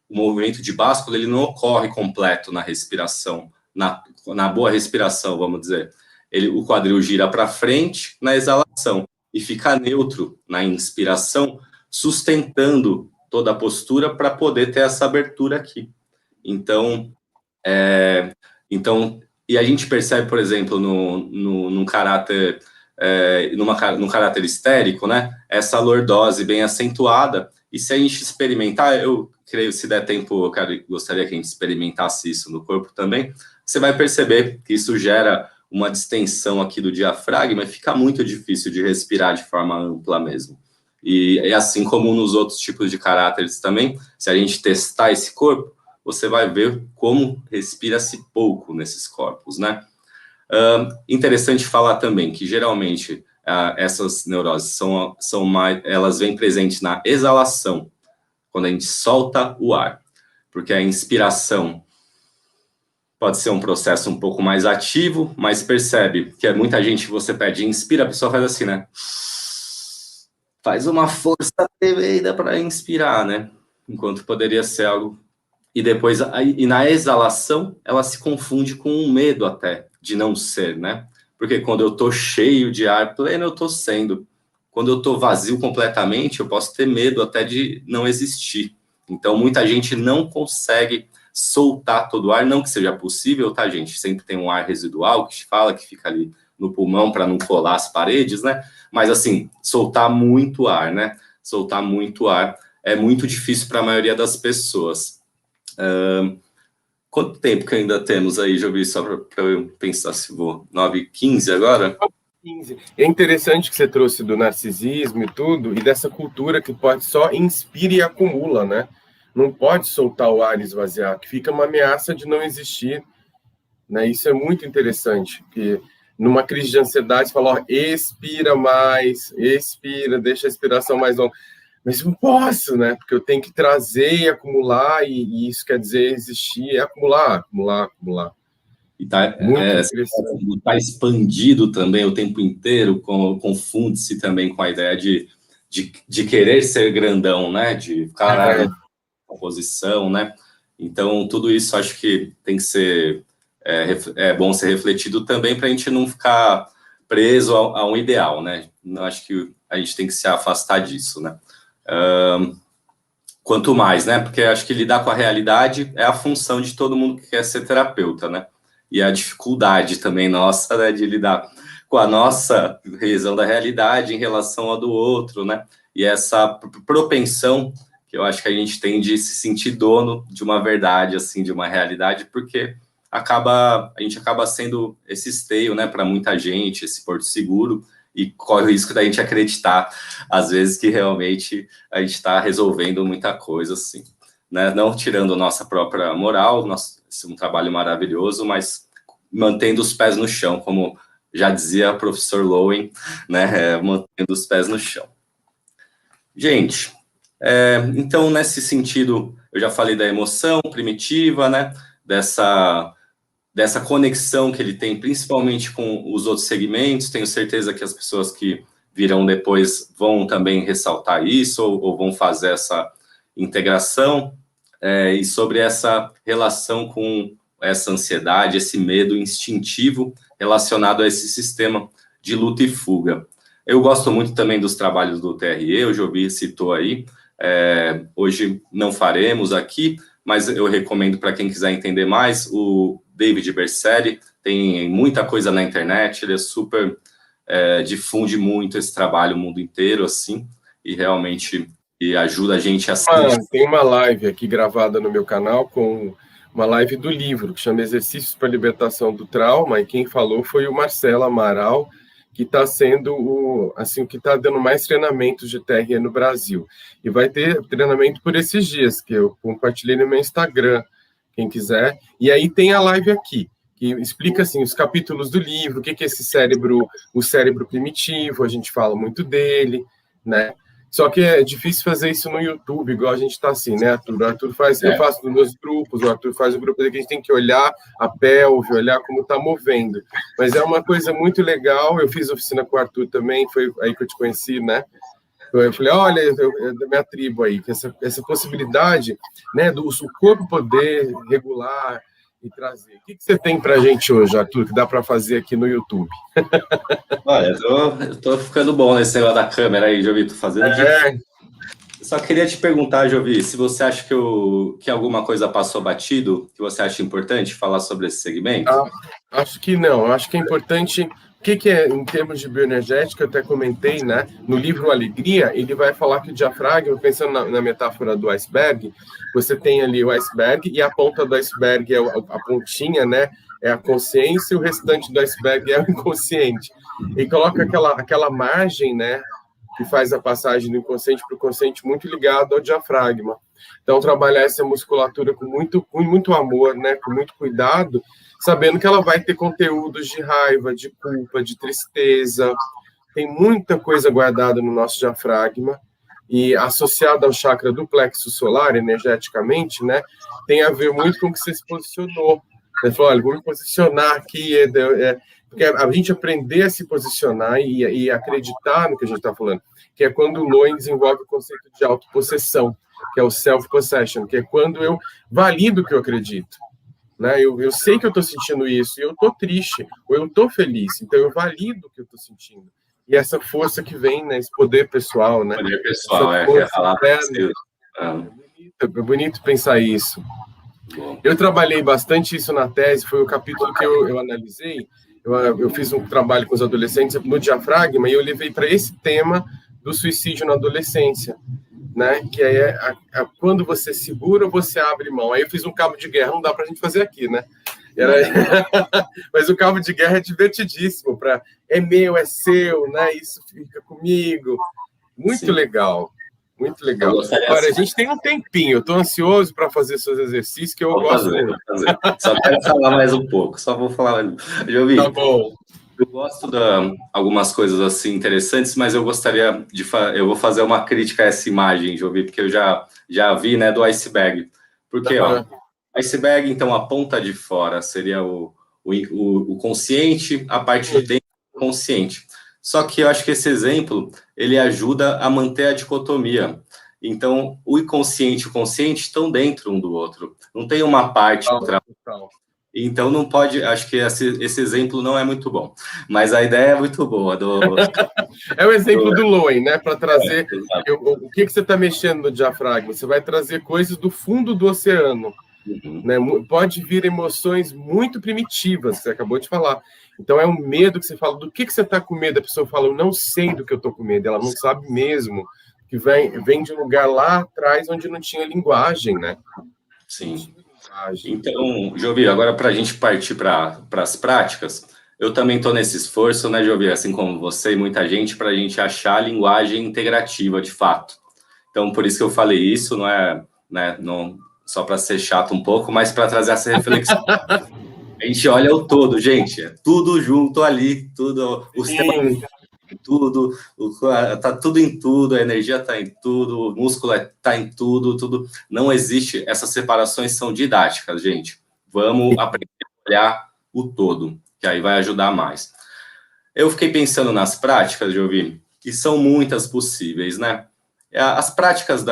o movimento de báscula, ele não ocorre completo na respiração, na boa respiração, vamos dizer. O quadril gira para frente na exalação e fica neutro na inspiração, sustentando toda a postura para poder ter essa abertura aqui. Então, e a gente percebe, por exemplo, num caráter num caráter histérico, né? Essa lordose bem acentuada. E se a gente experimentar, eu creio, se der tempo, gostaria que a gente experimentasse isso no corpo também, você vai perceber que isso gera uma distensão aqui do diafragma e fica muito difícil de respirar de forma ampla mesmo. E assim como nos outros tipos de caráteres também, se a gente testar esse corpo, você vai ver como respira-se pouco nesses corpos, né? Interessante falar também que geralmente essas neuroses elas vêm presentes na exalação, quando a gente solta o ar, porque a inspiração pode ser um processo um pouco mais ativo, mas percebe que muita gente, você pede inspira, a pessoa faz assim, né? Faz uma força tremenda para inspirar, né? Enquanto poderia ser algo... E depois, na exalação, ela se confunde com um medo até de não ser, né? Porque quando eu tô cheio de ar pleno, eu tô sendo. quando eu estou vazio completamente, eu posso ter medo até de não existir. Então, muita gente não consegue soltar todo o ar, não que seja possível, tá, gente? Sempre tem um ar residual que fala, que fica ali no pulmão para não colar as paredes, né? Mas, assim, soltar muito ar, né? Soltar muito ar é muito difícil para a maioria das pessoas. Quanto tempo que ainda temos aí, Jovi, só para eu pensar se vou... 9h15 agora? 15. É interessante que você trouxe do narcisismo e tudo, e dessa cultura que pode só inspira e acumula, né? Não pode soltar o ar e esvaziar, que fica uma ameaça de não existir, né? Isso é muito interessante, porque numa crise de ansiedade, você fala, ó, expira mais, expira, deixa a expiração mais longa. Mas não posso, né? Porque eu tenho que trazer e acumular, e isso quer dizer existir, é acumular, acumular, acumular. E tá expandido também o tempo inteiro, confunde-se também com a ideia de querer ser grandão, né? De ficar na posição, né? Então, tudo isso acho que tem que ser bom ser refletido também para a gente não ficar preso a um ideal, né? Acho que a gente tem que se afastar disso, né? Quanto mais, né? Porque acho que lidar com a realidade é a função de todo mundo que quer ser terapeuta, né? E a dificuldade também nossa, né, de lidar com a nossa visão da realidade em relação à do outro, né? E essa propensão que eu acho que a gente tem de se sentir dono de uma verdade, assim, de uma realidade, porque a gente acaba sendo esse esteio, né, para muita gente, esse porto seguro, e corre o risco da gente acreditar, às vezes, que realmente a gente está resolvendo muita coisa, assim, né? Não tirando nossa própria moral, esse é um trabalho maravilhoso, mas mantendo os pés no chão, como já dizia o professor Lowen, né? Mantendo os pés no chão. Gente, então, nesse sentido, eu já falei da emoção primitiva, né? Dessa conexão que ele tem, principalmente com os outros segmentos. Tenho certeza que as pessoas que virão depois vão também ressaltar isso, ou vão fazer essa integração, e sobre essa relação com essa ansiedade, esse medo instintivo relacionado a esse sistema de luta e fuga. Eu gosto muito também dos trabalhos do TRE, o Jovi citou aí, hoje não faremos aqui, mas eu recomendo para quem quiser entender mais, o David Berceli, tem muita coisa na internet, ele é super, difunde muito esse trabalho o mundo inteiro, assim, e realmente ajuda a gente a... Tem uma live aqui gravada no meu canal, com uma live do livro, que chama Exercícios para a Libertação do Trauma, e quem falou foi o Marcelo Amaral, que está sendo o que está dando mais treinamentos de TRE no Brasil. E vai ter treinamento por esses dias, que eu compartilhei no meu Instagram, quem quiser. E aí tem a live aqui, que explica assim, os capítulos do livro, o que é esse cérebro, o cérebro primitivo, a gente fala muito dele, né? Só que é difícil fazer isso no YouTube, igual a gente está assim, né, Arthur? O Arthur faz, eu faço nos meus grupos, o Arthur faz o grupo que a gente tem que olhar a pelve, olhar como está movendo. Mas é uma coisa muito legal, eu fiz oficina com o Arthur também, foi aí que eu te conheci, né? Eu falei, olha, é da minha tribo aí, que essa possibilidade, né, do corpo poder regular e trazer. O que você tem para a gente hoje, Arthur, que dá para fazer aqui no YouTube? Olha, eu tô ficando bom nesse negócio da câmera aí, Jovi, tô fazendo aqui. Só queria te perguntar, Jovi, se você acha que alguma coisa passou batido, que você acha importante falar sobre esse segmento? Acho que não, acho que é importante... O que é, em termos de bioenergética, eu até comentei, né? No livro Alegria, ele vai falar que o diafragma, pensando na metáfora do iceberg, você tem ali o iceberg e a ponta do iceberg é a pontinha, né? É a consciência e o restante do iceberg é o inconsciente. E coloca aquela margem, né? Que faz a passagem do inconsciente para o consciente muito ligado ao diafragma. Então, trabalhar essa musculatura com muito amor, né? Com muito cuidado, sabendo que ela vai ter conteúdos de raiva, de culpa, de tristeza. Tem muita coisa guardada no nosso diafragma e associada ao chakra do plexo solar, energeticamente, né, tem a ver muito com o que você se posicionou. Você falou, olha, vou me posicionar aqui, porque a gente aprender a se posicionar e acreditar no que a gente está falando, que é quando o Lowen desenvolve o conceito de autopossessão, que é o self-possession, que é quando eu valido o que eu acredito. Né? Eu sei que eu estou sentindo isso, e eu estou triste, ou eu estou feliz, então eu valido o que eu estou sentindo. e essa força que vem, né, esse poder pessoal, né? Poder pessoal, essa que é força falar. interna. É bonito pensar isso. Bom. Eu trabalhei bastante isso na tese, foi o capítulo que eu analisei. Eu fiz um trabalho com os adolescentes no diafragma e eu levei para esse tema do suicídio na adolescência, né? Que é quando você segura, você abre mão. Aí eu fiz um cabo de guerra, não dá para a gente fazer aqui, né? Mas o cabo de guerra é divertidíssimo, é meu, é seu, né? Isso fica comigo. Muito legal. Muito legal. Agora, a gente tem um tempinho, eu estou ansioso para fazer seus exercícios, que eu gosto muito. Vou fazer. Só quero falar mais um pouco, só vou falar mais. Jovi, tá bom. Eu gosto de algumas coisas assim interessantes, mas eu gostaria eu vou fazer uma crítica a essa imagem, Jovi, porque eu já vi, né, do iceberg. Porque, ó, iceberg, então, a ponta de fora seria o consciente, a parte de dentro do consciente. Só que eu acho que esse exemplo, ele ajuda a manter a dicotomia. Então, o inconsciente e o consciente estão dentro um do outro. Não tem uma parte outra. Então, não pode... Acho que esse exemplo não é muito bom. Mas a ideia é muito boa. É o exemplo do Lowen, né? Para trazer... o que você está mexendo no diafragma? Você vai trazer coisas do fundo do oceano. Né? Pode vir emoções muito primitivas, você acabou de falar. Então, é um medo que você fala. Do que você está com medo? A pessoa fala, eu não sei do que eu estou com medo. Ela não sabe mesmo. Que vem de um lugar lá atrás onde não tinha linguagem, né? Sim. Então, Jovi, agora para a gente partir para as práticas, eu também estou nesse esforço, né, Jovi, assim como você e muita gente, para a gente achar a linguagem integrativa de fato. Então, por isso que eu falei isso, não é, né, não, só para ser chato um pouco, mas para trazer essa reflexão. A gente olha o todo, gente, é tudo junto ali, tudo, o sistema tudo, tá tudo em tudo, a energia tá em tudo, o músculo tá em tudo, não existe, essas separações são didáticas, gente. Vamos aprender a olhar o todo, que aí vai ajudar mais. Eu fiquei pensando nas práticas, Jovi, e são muitas possíveis, né? As práticas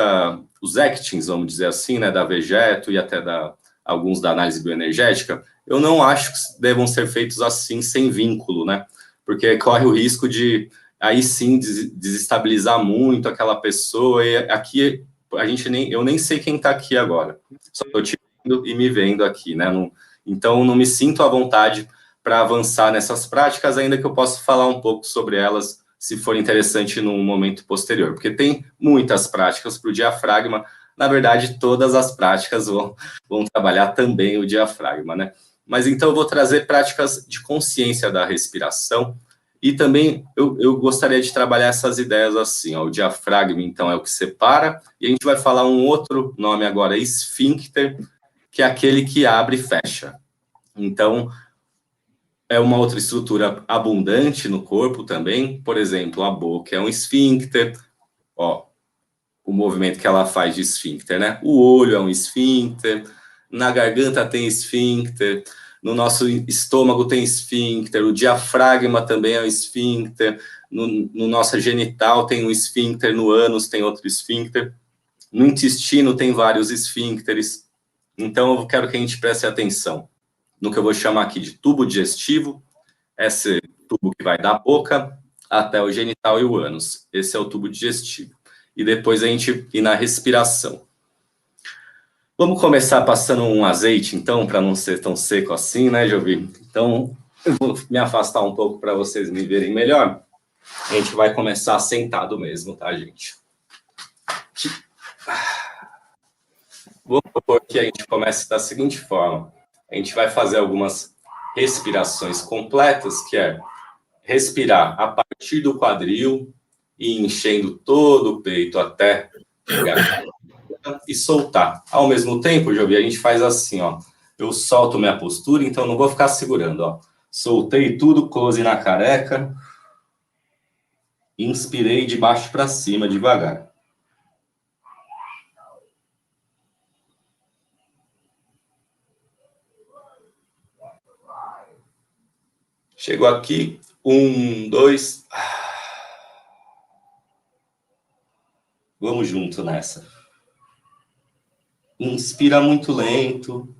os actings, vamos dizer assim, né, da Vegeto e até alguns da análise bioenergética, eu não acho que devam ser feitos assim, sem vínculo, né? Porque corre o risco de, aí sim, desestabilizar muito aquela pessoa, e aqui, eu nem sei quem está aqui agora, só estou te vendo e me vendo aqui, né? Então, não me sinto à vontade para avançar nessas práticas, ainda que eu possa falar um pouco sobre elas, se for interessante num momento posterior, porque tem muitas práticas para o diafragma, na verdade, todas as práticas vão trabalhar também o diafragma, né? Mas então eu vou trazer práticas de consciência da respiração e também eu gostaria de trabalhar essas ideias assim, ó, o diafragma, então, é o que separa, e a gente vai falar um outro nome agora, esfíncter, que é aquele que abre e fecha. Então, é uma outra estrutura abundante no corpo também, por exemplo, a boca é um esfíncter, ó, o movimento que ela faz de esfíncter, né? O olho é um esfíncter, na garganta tem esfíncter, no nosso estômago tem esfíncter, o diafragma também é um esfíncter, no nosso genital tem um esfíncter, no ânus tem outro esfíncter, no intestino tem vários esfíncteres. Então, eu quero que a gente preste atenção no que eu vou chamar aqui de tubo digestivo, esse tubo que vai da boca até o genital e o ânus. Esse é o tubo digestivo. E depois a gente ir na respiração. Vamos começar passando um azeite, então, para não ser tão seco assim, né, Jovi? Então, eu vou me afastar um pouco para vocês me verem melhor. A gente vai começar sentado mesmo, tá, gente? Vou propor que a gente comece da seguinte forma. A gente vai fazer algumas respirações completas, que é respirar a partir do quadril e enchendo todo o peito até chegar e soltar. Ao mesmo tempo, Jovi, a gente faz assim, ó. Eu solto minha postura, então não vou ficar segurando, ó. Soltei tudo, close na careca. Inspirei de baixo para cima, devagar. Chegou aqui, 1, 2. Vamos junto nessa. Inspira muito lento.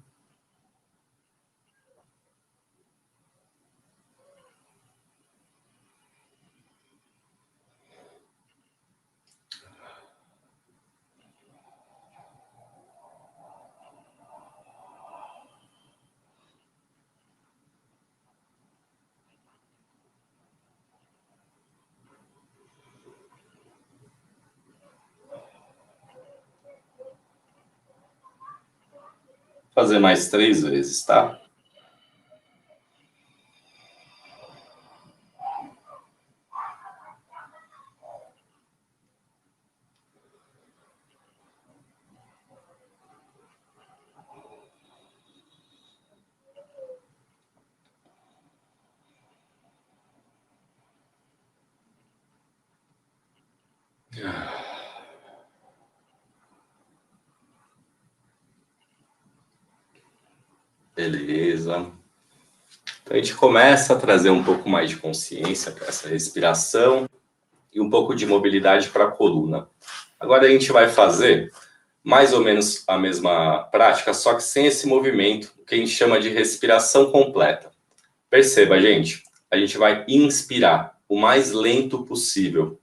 fazer mais 3 vezes, tá? Beleza. Então, a gente começa a trazer um pouco mais de consciência para essa respiração e um pouco de mobilidade para a coluna. Agora a gente vai fazer mais ou menos a mesma prática, só que sem esse movimento, que a gente chama de respiração completa. Perceba, gente, a gente vai inspirar o mais lento possível.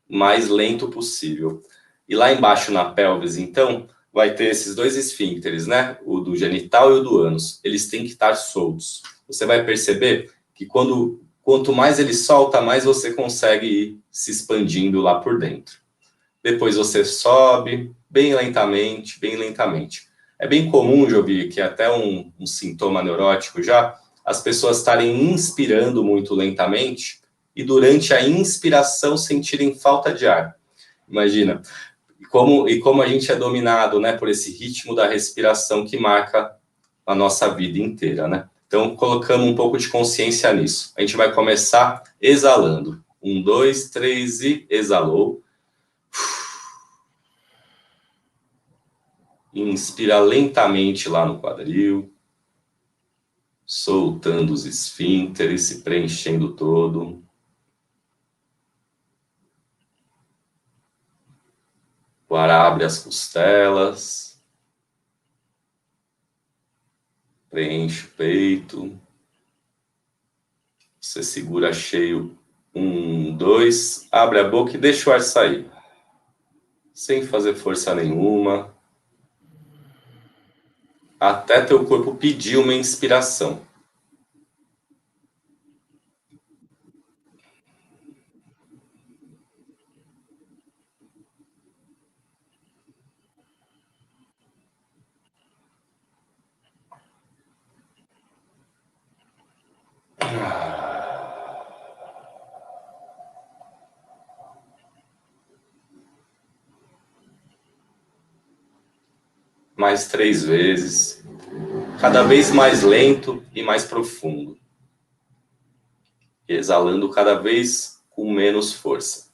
Mais lento possível. E lá embaixo na pelvis, então, vai ter esses 2 esfíncteres, né? O do genital e o do ânus. Eles têm que estar soltos. Você vai perceber que quanto mais ele solta, mais você consegue ir se expandindo lá por dentro. Depois você sobe bem lentamente, bem lentamente. É bem comum, Jovi, que até um sintoma neurótico já, as pessoas estarem inspirando muito lentamente e durante a inspiração sentirem falta de ar. Imagina. E como a gente é dominado, né, por esse ritmo da respiração que marca a nossa vida inteira, né? Então, colocando um pouco de consciência nisso. A gente vai começar exalando. 1, 2, 3 e exalou. Inspira lentamente lá no quadril, soltando os esfíncteres, se preenchendo todo. Agora abre as costelas, preenche o peito. Você segura cheio. 1, 2, abre a boca e deixa o ar sair. Sem fazer força nenhuma. Até teu corpo pedir uma inspiração. Mais 3 vezes. Cada vez mais lento e mais profundo. Exalando cada vez com menos força.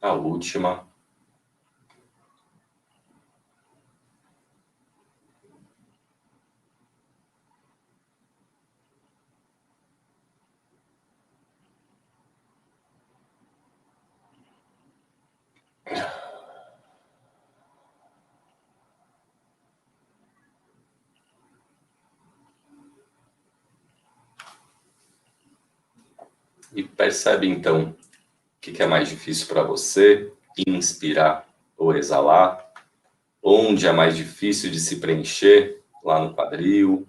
A última. E percebe então o que é mais difícil para você, inspirar ou exalar, onde é mais difícil de se preencher, lá no quadril,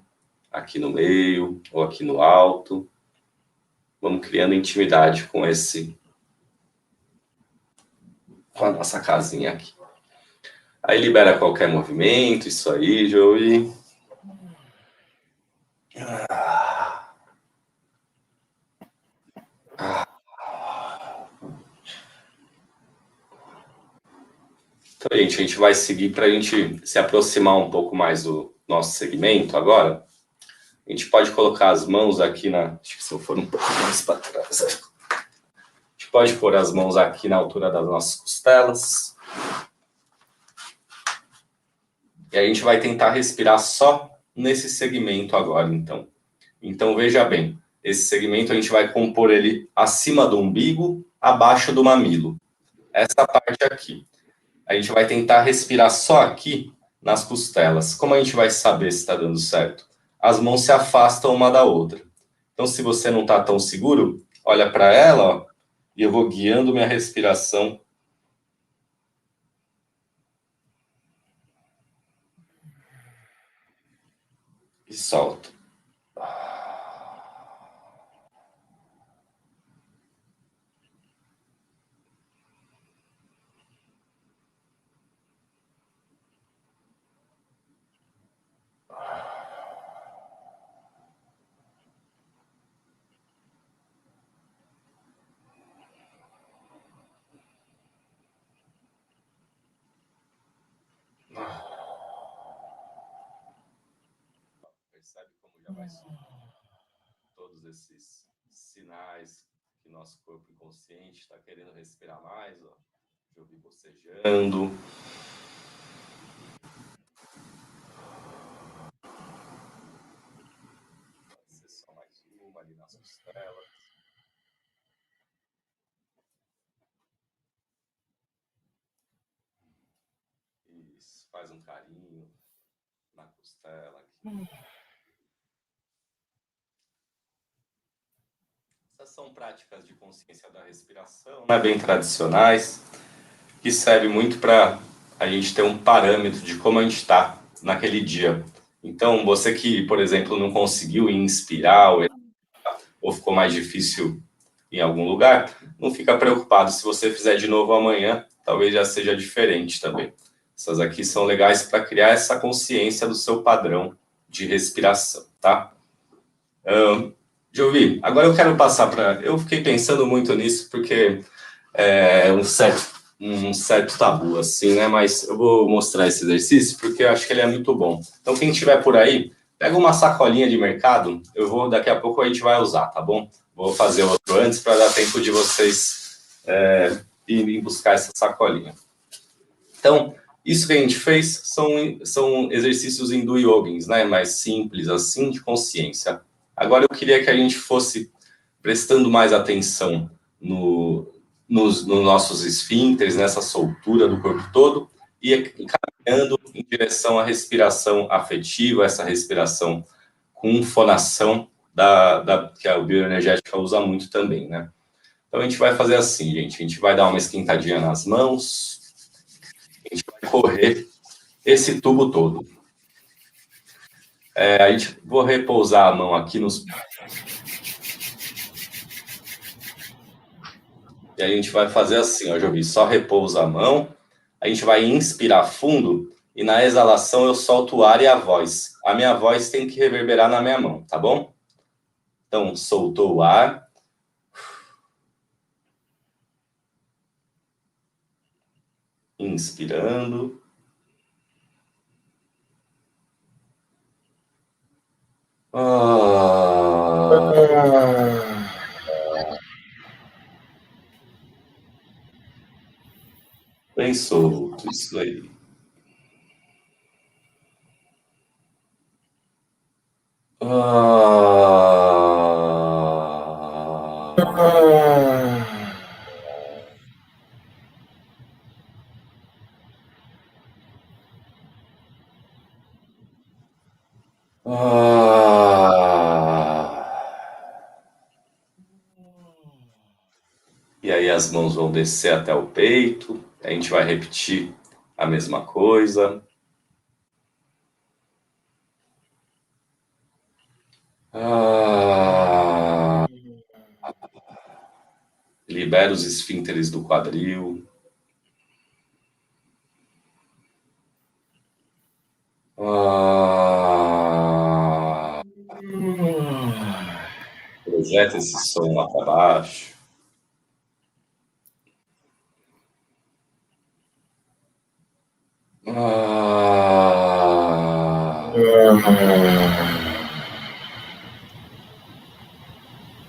aqui no meio ou aqui no alto. Vamos criando intimidade com com a nossa casinha aqui. Aí libera qualquer movimento, isso aí, Joey. Então, gente, a gente vai seguir para a gente se aproximar um pouco mais do nosso segmento agora. A gente pode colocar as mãos aqui na... Acho que se eu for um pouco mais para trás... A gente pode pôr as mãos aqui na altura das nossas costelas. E a gente vai tentar respirar só nesse segmento agora, então. Então, veja bem, esse segmento a gente vai compor ele acima do umbigo, abaixo do mamilo. Essa parte aqui. A gente vai tentar respirar só aqui nas costelas. Como a gente vai saber se está dando certo? As mãos se afastam uma da outra. Então, se você não está tão seguro, olha para ela, ó, e eu vou guiando minha respiração. E solto. Percebe como já vai todos esses sinais que nosso corpo inconsciente está querendo respirar mais, ó. Já ouvi bocejando. Pode ser só mais uma ali nas costelas. Isso, faz um carinho na costela aqui. Essas são práticas de consciência da respiração, né, bem tradicionais, que serve muito para a gente ter um parâmetro de como a gente está naquele dia. Então, você que, por exemplo, não conseguiu inspirar ou ficou mais difícil em algum lugar, não fica preocupado. Se você fizer de novo amanhã, talvez já seja diferente também. Essas aqui são legais para criar essa consciência do seu padrão de respiração, tá? Jovi, agora eu quero passar para... Eu fiquei pensando muito nisso porque é um certo tabu, assim, né? Mas eu vou mostrar esse exercício porque eu acho que ele é muito bom. Então, quem estiver por aí, pega uma sacolinha de mercado, daqui a pouco a gente vai usar, tá bom? Vou fazer outro antes para dar tempo de vocês irem buscar essa sacolinha. Então, isso que a gente fez são exercícios hindu-yogins, né? Mais simples, assim, de consciência. Agora eu queria que a gente fosse prestando mais atenção nos nossos esfíncteres, nessa soltura do corpo todo, e caminhando em direção à respiração afetiva, essa respiração com fonação, que a bioenergética usa muito também, né? Então a gente vai fazer assim, gente, a gente vai dar uma esquentadinha nas mãos, a gente vai correr esse tubo todo. Vou repousar a mão aqui nos... E a gente vai fazer assim, ó, Jovi, só repousa a mão, a gente vai inspirar fundo e na exalação eu solto o ar e a voz. A minha voz tem que reverberar na minha mão, tá bom? Então, soltou o ar. Inspirando. Bem solto, isso aí. E aí as mãos vão descer até o peito. A gente vai repetir a mesma coisa. Libera os esfíncteres do quadril. Projeta esse som lá para baixo.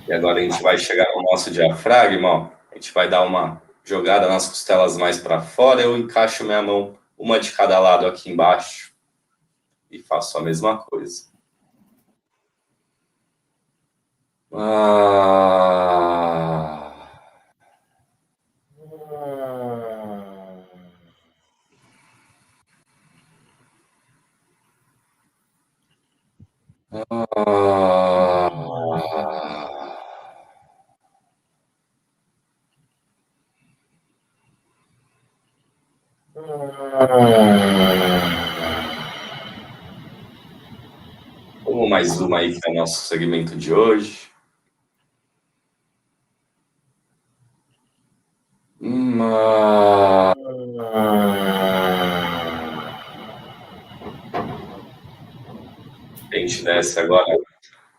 E agora a gente vai chegar no nosso diafragma, ó. A gente vai dar uma jogada nas costelas mais para fora. Eu encaixo minha mão, uma de cada lado aqui embaixo. E faço a mesma coisa. Vamos mais uma aí, que é o nosso segmento de hoje. A gente desce agora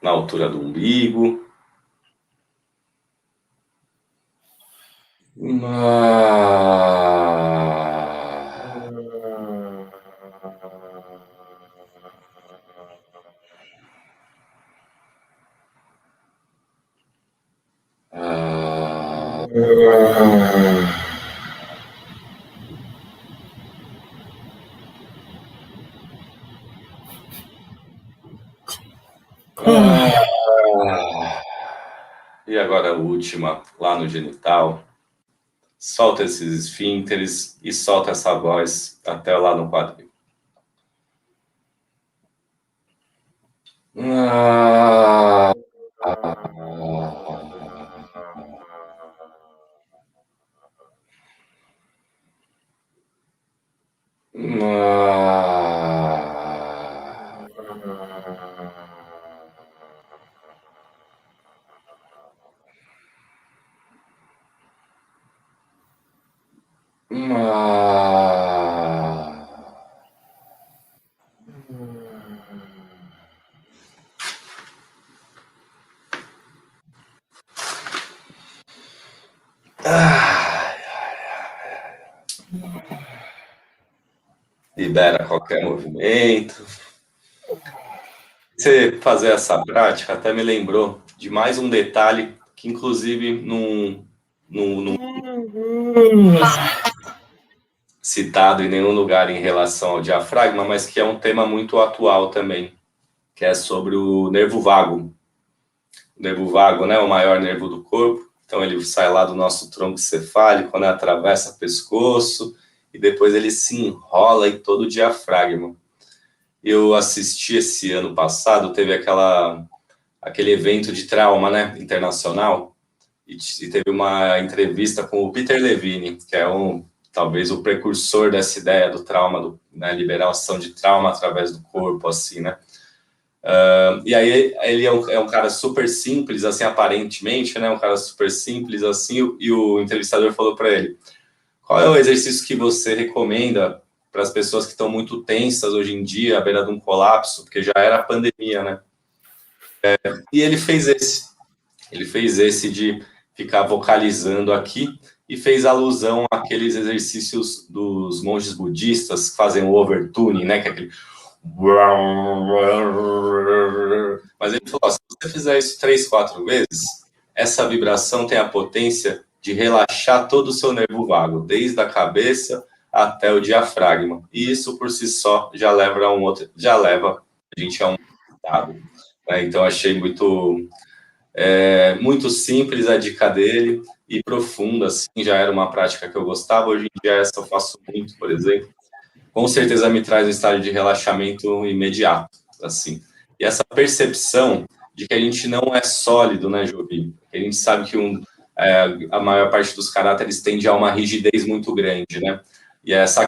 na altura do umbigo. E agora a última, lá no genital. Solta esses esfínteres e solta essa voz até lá no quadril. Libera qualquer movimento. Você fazer essa prática até me lembrou de mais um detalhe que, inclusive, não citado em nenhum lugar em relação ao diafragma, mas que é um tema muito atual também, que é sobre o nervo vago. O nervo vago, né, é o maior nervo do corpo, então ele sai lá do nosso tronco cefálico, né, atravessa o pescoço, e depois ele se enrola em todo o diafragma. Eu assisti esse ano passado, teve aquele evento de trauma, né, internacional, e teve uma entrevista com o Peter Levine, que é talvez o precursor dessa ideia do trauma, né, liberação de trauma através do corpo, assim, né. E aí ele é um cara super simples, assim, aparentemente, né, um cara super simples, assim, e o entrevistador falou para ele: qual é o exercício que você recomenda para as pessoas que estão muito tensas hoje em dia, à beira de um colapso, porque já era a pandemia, né? E ele fez esse de ficar vocalizando aqui, e fez alusão àqueles exercícios dos monges budistas que fazem o overtuning, né? Que é aquele... Mas ele falou, se você fizer isso 3, 4 vezes, essa vibração tem a potência de relaxar todo o seu nervo vago, desde a cabeça até o diafragma. E isso por si só já leva a gente a um estado. Né? Então achei muito simples a dica dele e profunda, assim, já era uma prática que eu gostava, hoje em dia essa eu faço muito, por exemplo. Com certeza me traz um estado de relaxamento imediato, assim. E essa percepção de que a gente não é sólido, né, Jovi? A gente sabe que a maior parte dos caráteres tende a uma rigidez muito grande, né? E é essa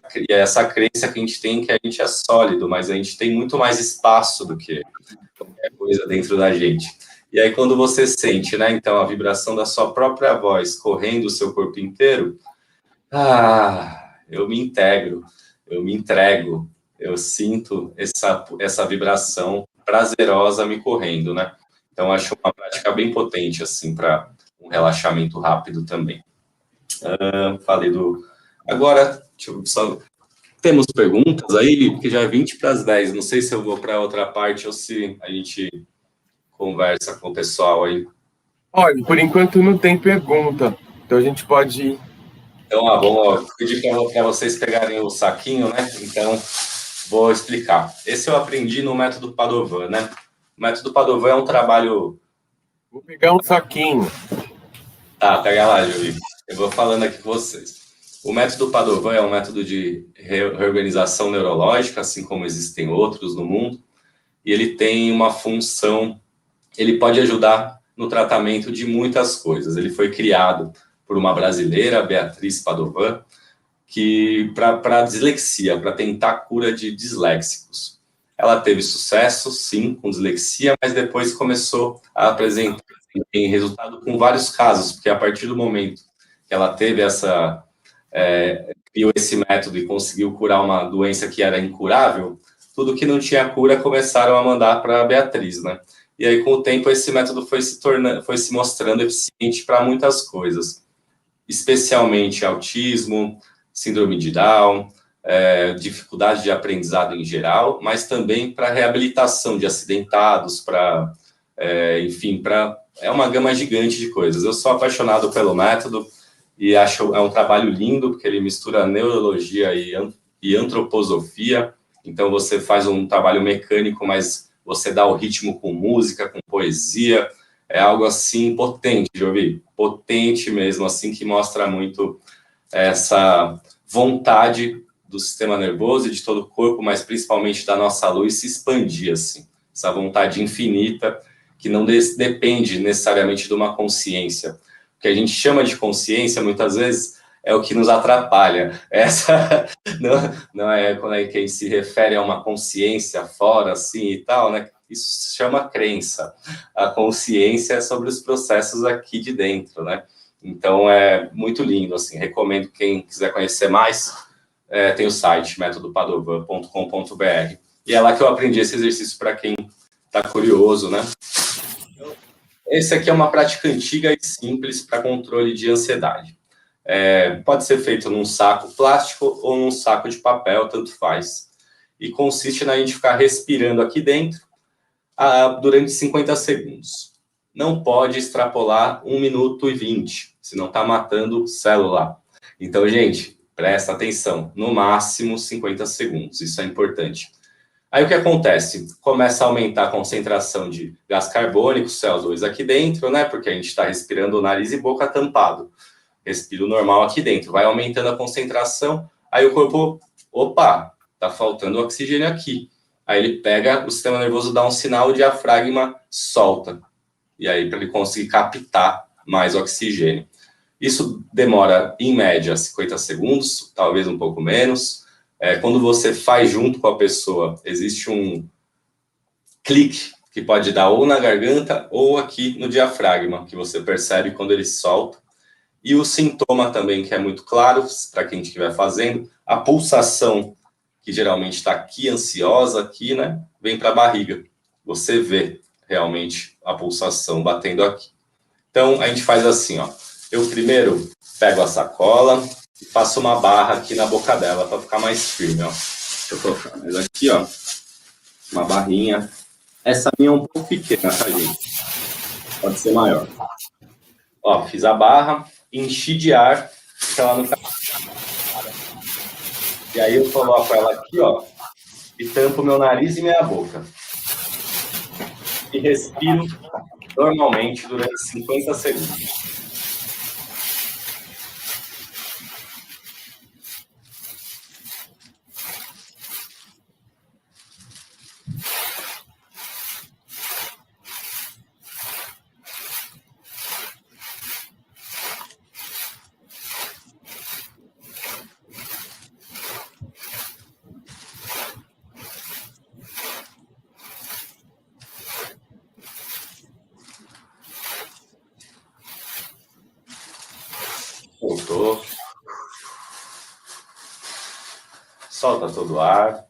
crença que a gente tem que a gente é sólido, mas a gente tem muito mais espaço do que qualquer coisa dentro da gente. E aí, quando você sente, né, então, a vibração da sua própria voz correndo o seu corpo inteiro, eu me integro, eu me entrego, eu sinto essa vibração prazerosa me correndo, né? Então, acho uma prática bem potente, assim, para um relaxamento rápido também. Falei do... Agora, deixa eu só Temos perguntas aí? Porque já é 20 para as 10. Não sei se eu vou para outra parte ou se a gente conversa com o pessoal aí. Olha, por enquanto não tem pergunta, então a gente pode ir. Então, vou pedir para vocês pegarem o saquinho, né? Então, vou explicar. Esse eu aprendi no método Padovan, né? O método Padovan é um trabalho... Vou pegar um saquinho. Tá, pega lá, Júlio. Eu vou falando aqui com vocês. O método Padovan é um método de reorganização neurológica, assim como existem outros no mundo, e ele tem uma função, ele pode ajudar no tratamento de muitas coisas. Ele foi criado por uma brasileira, Beatriz Padovan, que para dislexia, para tentar a cura de disléxicos. Ela teve sucesso, sim, com dislexia, mas depois começou a apresentar em resultado com vários casos, porque a partir do momento que ela teve criou esse método e conseguiu curar uma doença que era incurável, tudo que não tinha cura começaram a mandar para a Beatriz, né? E aí, com o tempo, esse método foi se mostrando eficiente para muitas coisas, especialmente autismo, síndrome de Down, dificuldade de aprendizado em geral, mas também para reabilitação de acidentados, enfim, é uma gama gigante de coisas. Eu sou apaixonado pelo método e acho um trabalho lindo, porque ele mistura neurologia e antroposofia. Então, você faz um trabalho mecânico, mas você dá o ritmo com música, com poesia. É algo, assim, potente, Jovi. Potente mesmo, assim, que mostra muito essa vontade do sistema nervoso e de todo o corpo, mas principalmente da nossa luz, se expandir, assim. Essa vontade infinita, que não depende necessariamente de uma consciência. O que a gente chama de consciência, muitas vezes, é o que nos atrapalha. Essa não é quando a gente se refere a uma consciência fora, assim, e tal, né? Isso se chama crença. A consciência é sobre os processos aqui de dentro, né? Então, é muito lindo, assim. Recomendo quem quiser conhecer mais, tem o site, métodopadovan.com.br. E é lá que eu aprendi esse exercício para quem está curioso, né? Esse aqui é uma prática antiga e simples para controle de ansiedade. Pode ser feito num saco plástico ou num saco de papel, tanto faz. E consiste na gente ficar respirando aqui dentro durante 50 segundos. Não pode extrapolar 1 minuto e 20, senão está matando célula. Então, gente, presta atenção. No máximo 50 segundos, isso é importante. Aí o que acontece? Começa a aumentar a concentração de gás carbônico, CO2 aqui dentro, né? Porque a gente está respirando o nariz e boca tampado. Respiro normal aqui dentro. Vai aumentando a concentração, aí o corpo, opa, tá faltando oxigênio aqui. Aí ele pega, o sistema nervoso dá um sinal, o diafragma solta. E aí para ele conseguir captar mais oxigênio. Isso demora, em média, 50 segundos, talvez um pouco menos. Quando você faz junto com a pessoa, existe um clique que pode dar ou na garganta ou aqui no diafragma, que você percebe quando ele solta. E o sintoma também, que é muito claro para quem estiver fazendo, a pulsação, que geralmente está aqui, ansiosa, aqui, né? Vem para a barriga. Você vê realmente a pulsação batendo aqui. Então, a gente faz assim, ó. Eu primeiro pego a sacola e faço uma barra aqui na boca dela para ficar mais firme, ó. Deixa eu colocar mais aqui, ó. Uma barrinha. Essa minha é um pouco pequena, tá, gente? Pode ser maior. Ó, fiz a barra, enchi de ar, fica lá no canal. E aí eu coloco ela aqui, ó, e tampo meu nariz e minha boca. E respiro normalmente durante 50 segundos. Voltou. Solta todo o ar.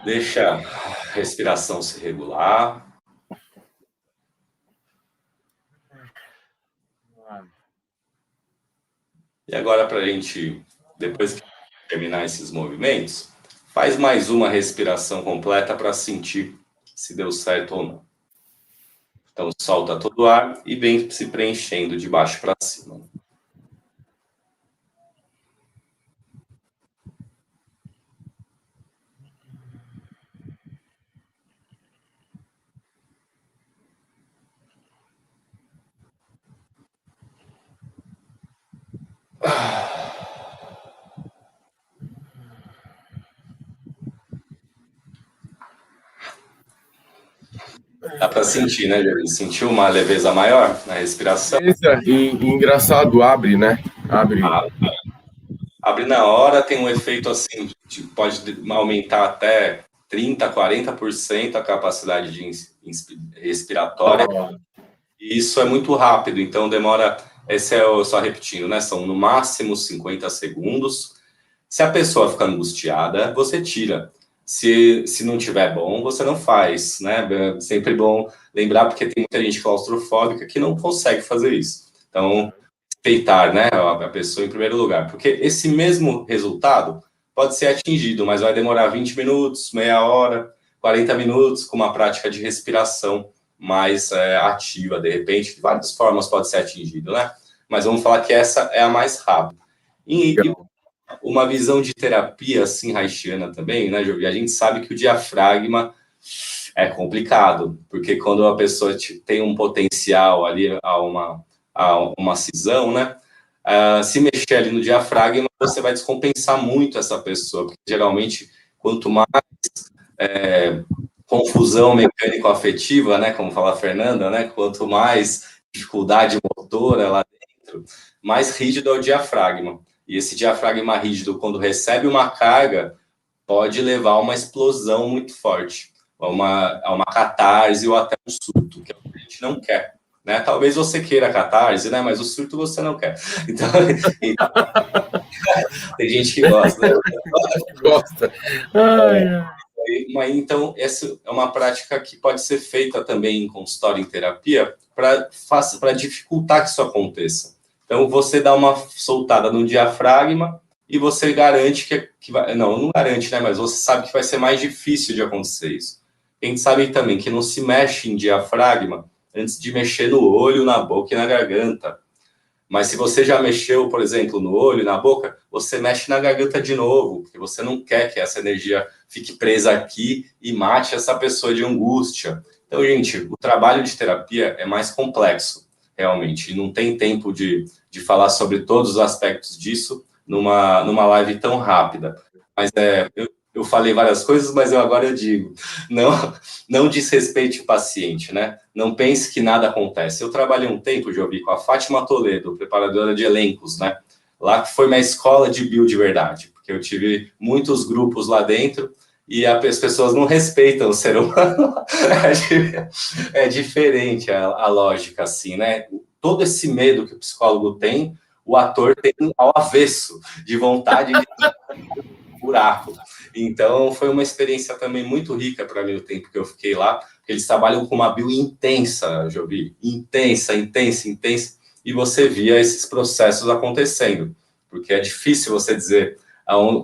Deixa a respiração se regular. E agora, para a gente, depois que terminar esses movimentos, faz mais uma respiração completa para sentir se deu certo ou não. Então, solta todo o ar e vem se preenchendo de baixo para cima. Dá para sentir, né, Jerry? Sentiu uma leveza maior na respiração? E engraçado, abre, né? Abre. Abre na hora, tem um efeito assim, pode aumentar até 30%, 40% a capacidade de respiratória. E isso é muito rápido, então demora, esse é só repetindo, né? São no máximo 50 segundos. Se a pessoa ficar angustiada, você tira. Se não tiver bom, você não faz, né? É sempre bom lembrar, porque tem muita gente claustrofóbica que não consegue fazer isso. Então, respeitar, né, a pessoa em primeiro lugar, porque esse mesmo resultado pode ser atingido, mas vai demorar 20 minutos, meia hora, 40 minutos, com uma prática de respiração mais ativa, de repente, de várias formas pode ser atingido, né? Mas vamos falar que essa é a mais rápida. E uma visão de terapia, assim, haitiana também, né, Jovi? A gente sabe que o diafragma é complicado, porque quando a pessoa tem um potencial ali a uma cisão, né? Se mexer ali no diafragma, você vai descompensar muito essa pessoa, porque geralmente, quanto mais confusão mecânico-afetiva, né, como fala a Fernanda, né, quanto mais dificuldade motora lá dentro, mais rígido é o diafragma. E esse diafragma rígido, quando recebe uma carga, pode levar a uma explosão muito forte, a uma catarse ou até um surto, que é o que a gente não quer. Né? Talvez você queira catarse, né? Mas o surto você não quer. Então tem gente que gosta, né? Gosta. Mas então, essa é uma prática que pode ser feita também em consultório, em terapia, para dificultar que isso aconteça. Então, você dá uma soltada no diafragma e você garante que vai... Não garante, né? Mas você sabe que vai ser mais difícil de acontecer isso. A gente sabe também que não se mexe em diafragma antes de mexer no olho, na boca e na garganta. Mas se você já mexeu, por exemplo, no olho, na boca, você mexe na garganta de novo, porque você não quer que essa energia fique presa aqui e mate essa pessoa de angústia. Então, gente, o trabalho de terapia é mais complexo, realmente, e não tem tempo de falar sobre todos os aspectos disso numa live tão rápida. Mas eu falei várias coisas, mas agora eu digo, não desrespeite o paciente, né? Não pense que nada acontece. Eu trabalhei um tempo, Jovi, com a Fátima Toledo, preparadora de elencos, né? Lá que foi minha escola de bio de verdade, porque eu tive muitos grupos lá dentro e as pessoas não respeitam o ser humano. É diferente a lógica, assim, né? Todo esse medo que o psicólogo tem, o ator tem ao avesso, de vontade de buraco. Então, foi uma experiência também muito rica para mim o tempo que eu fiquei lá, porque eles trabalham com uma bio intensa, Jovi, intensa, e você via esses processos acontecendo, porque é difícil você dizer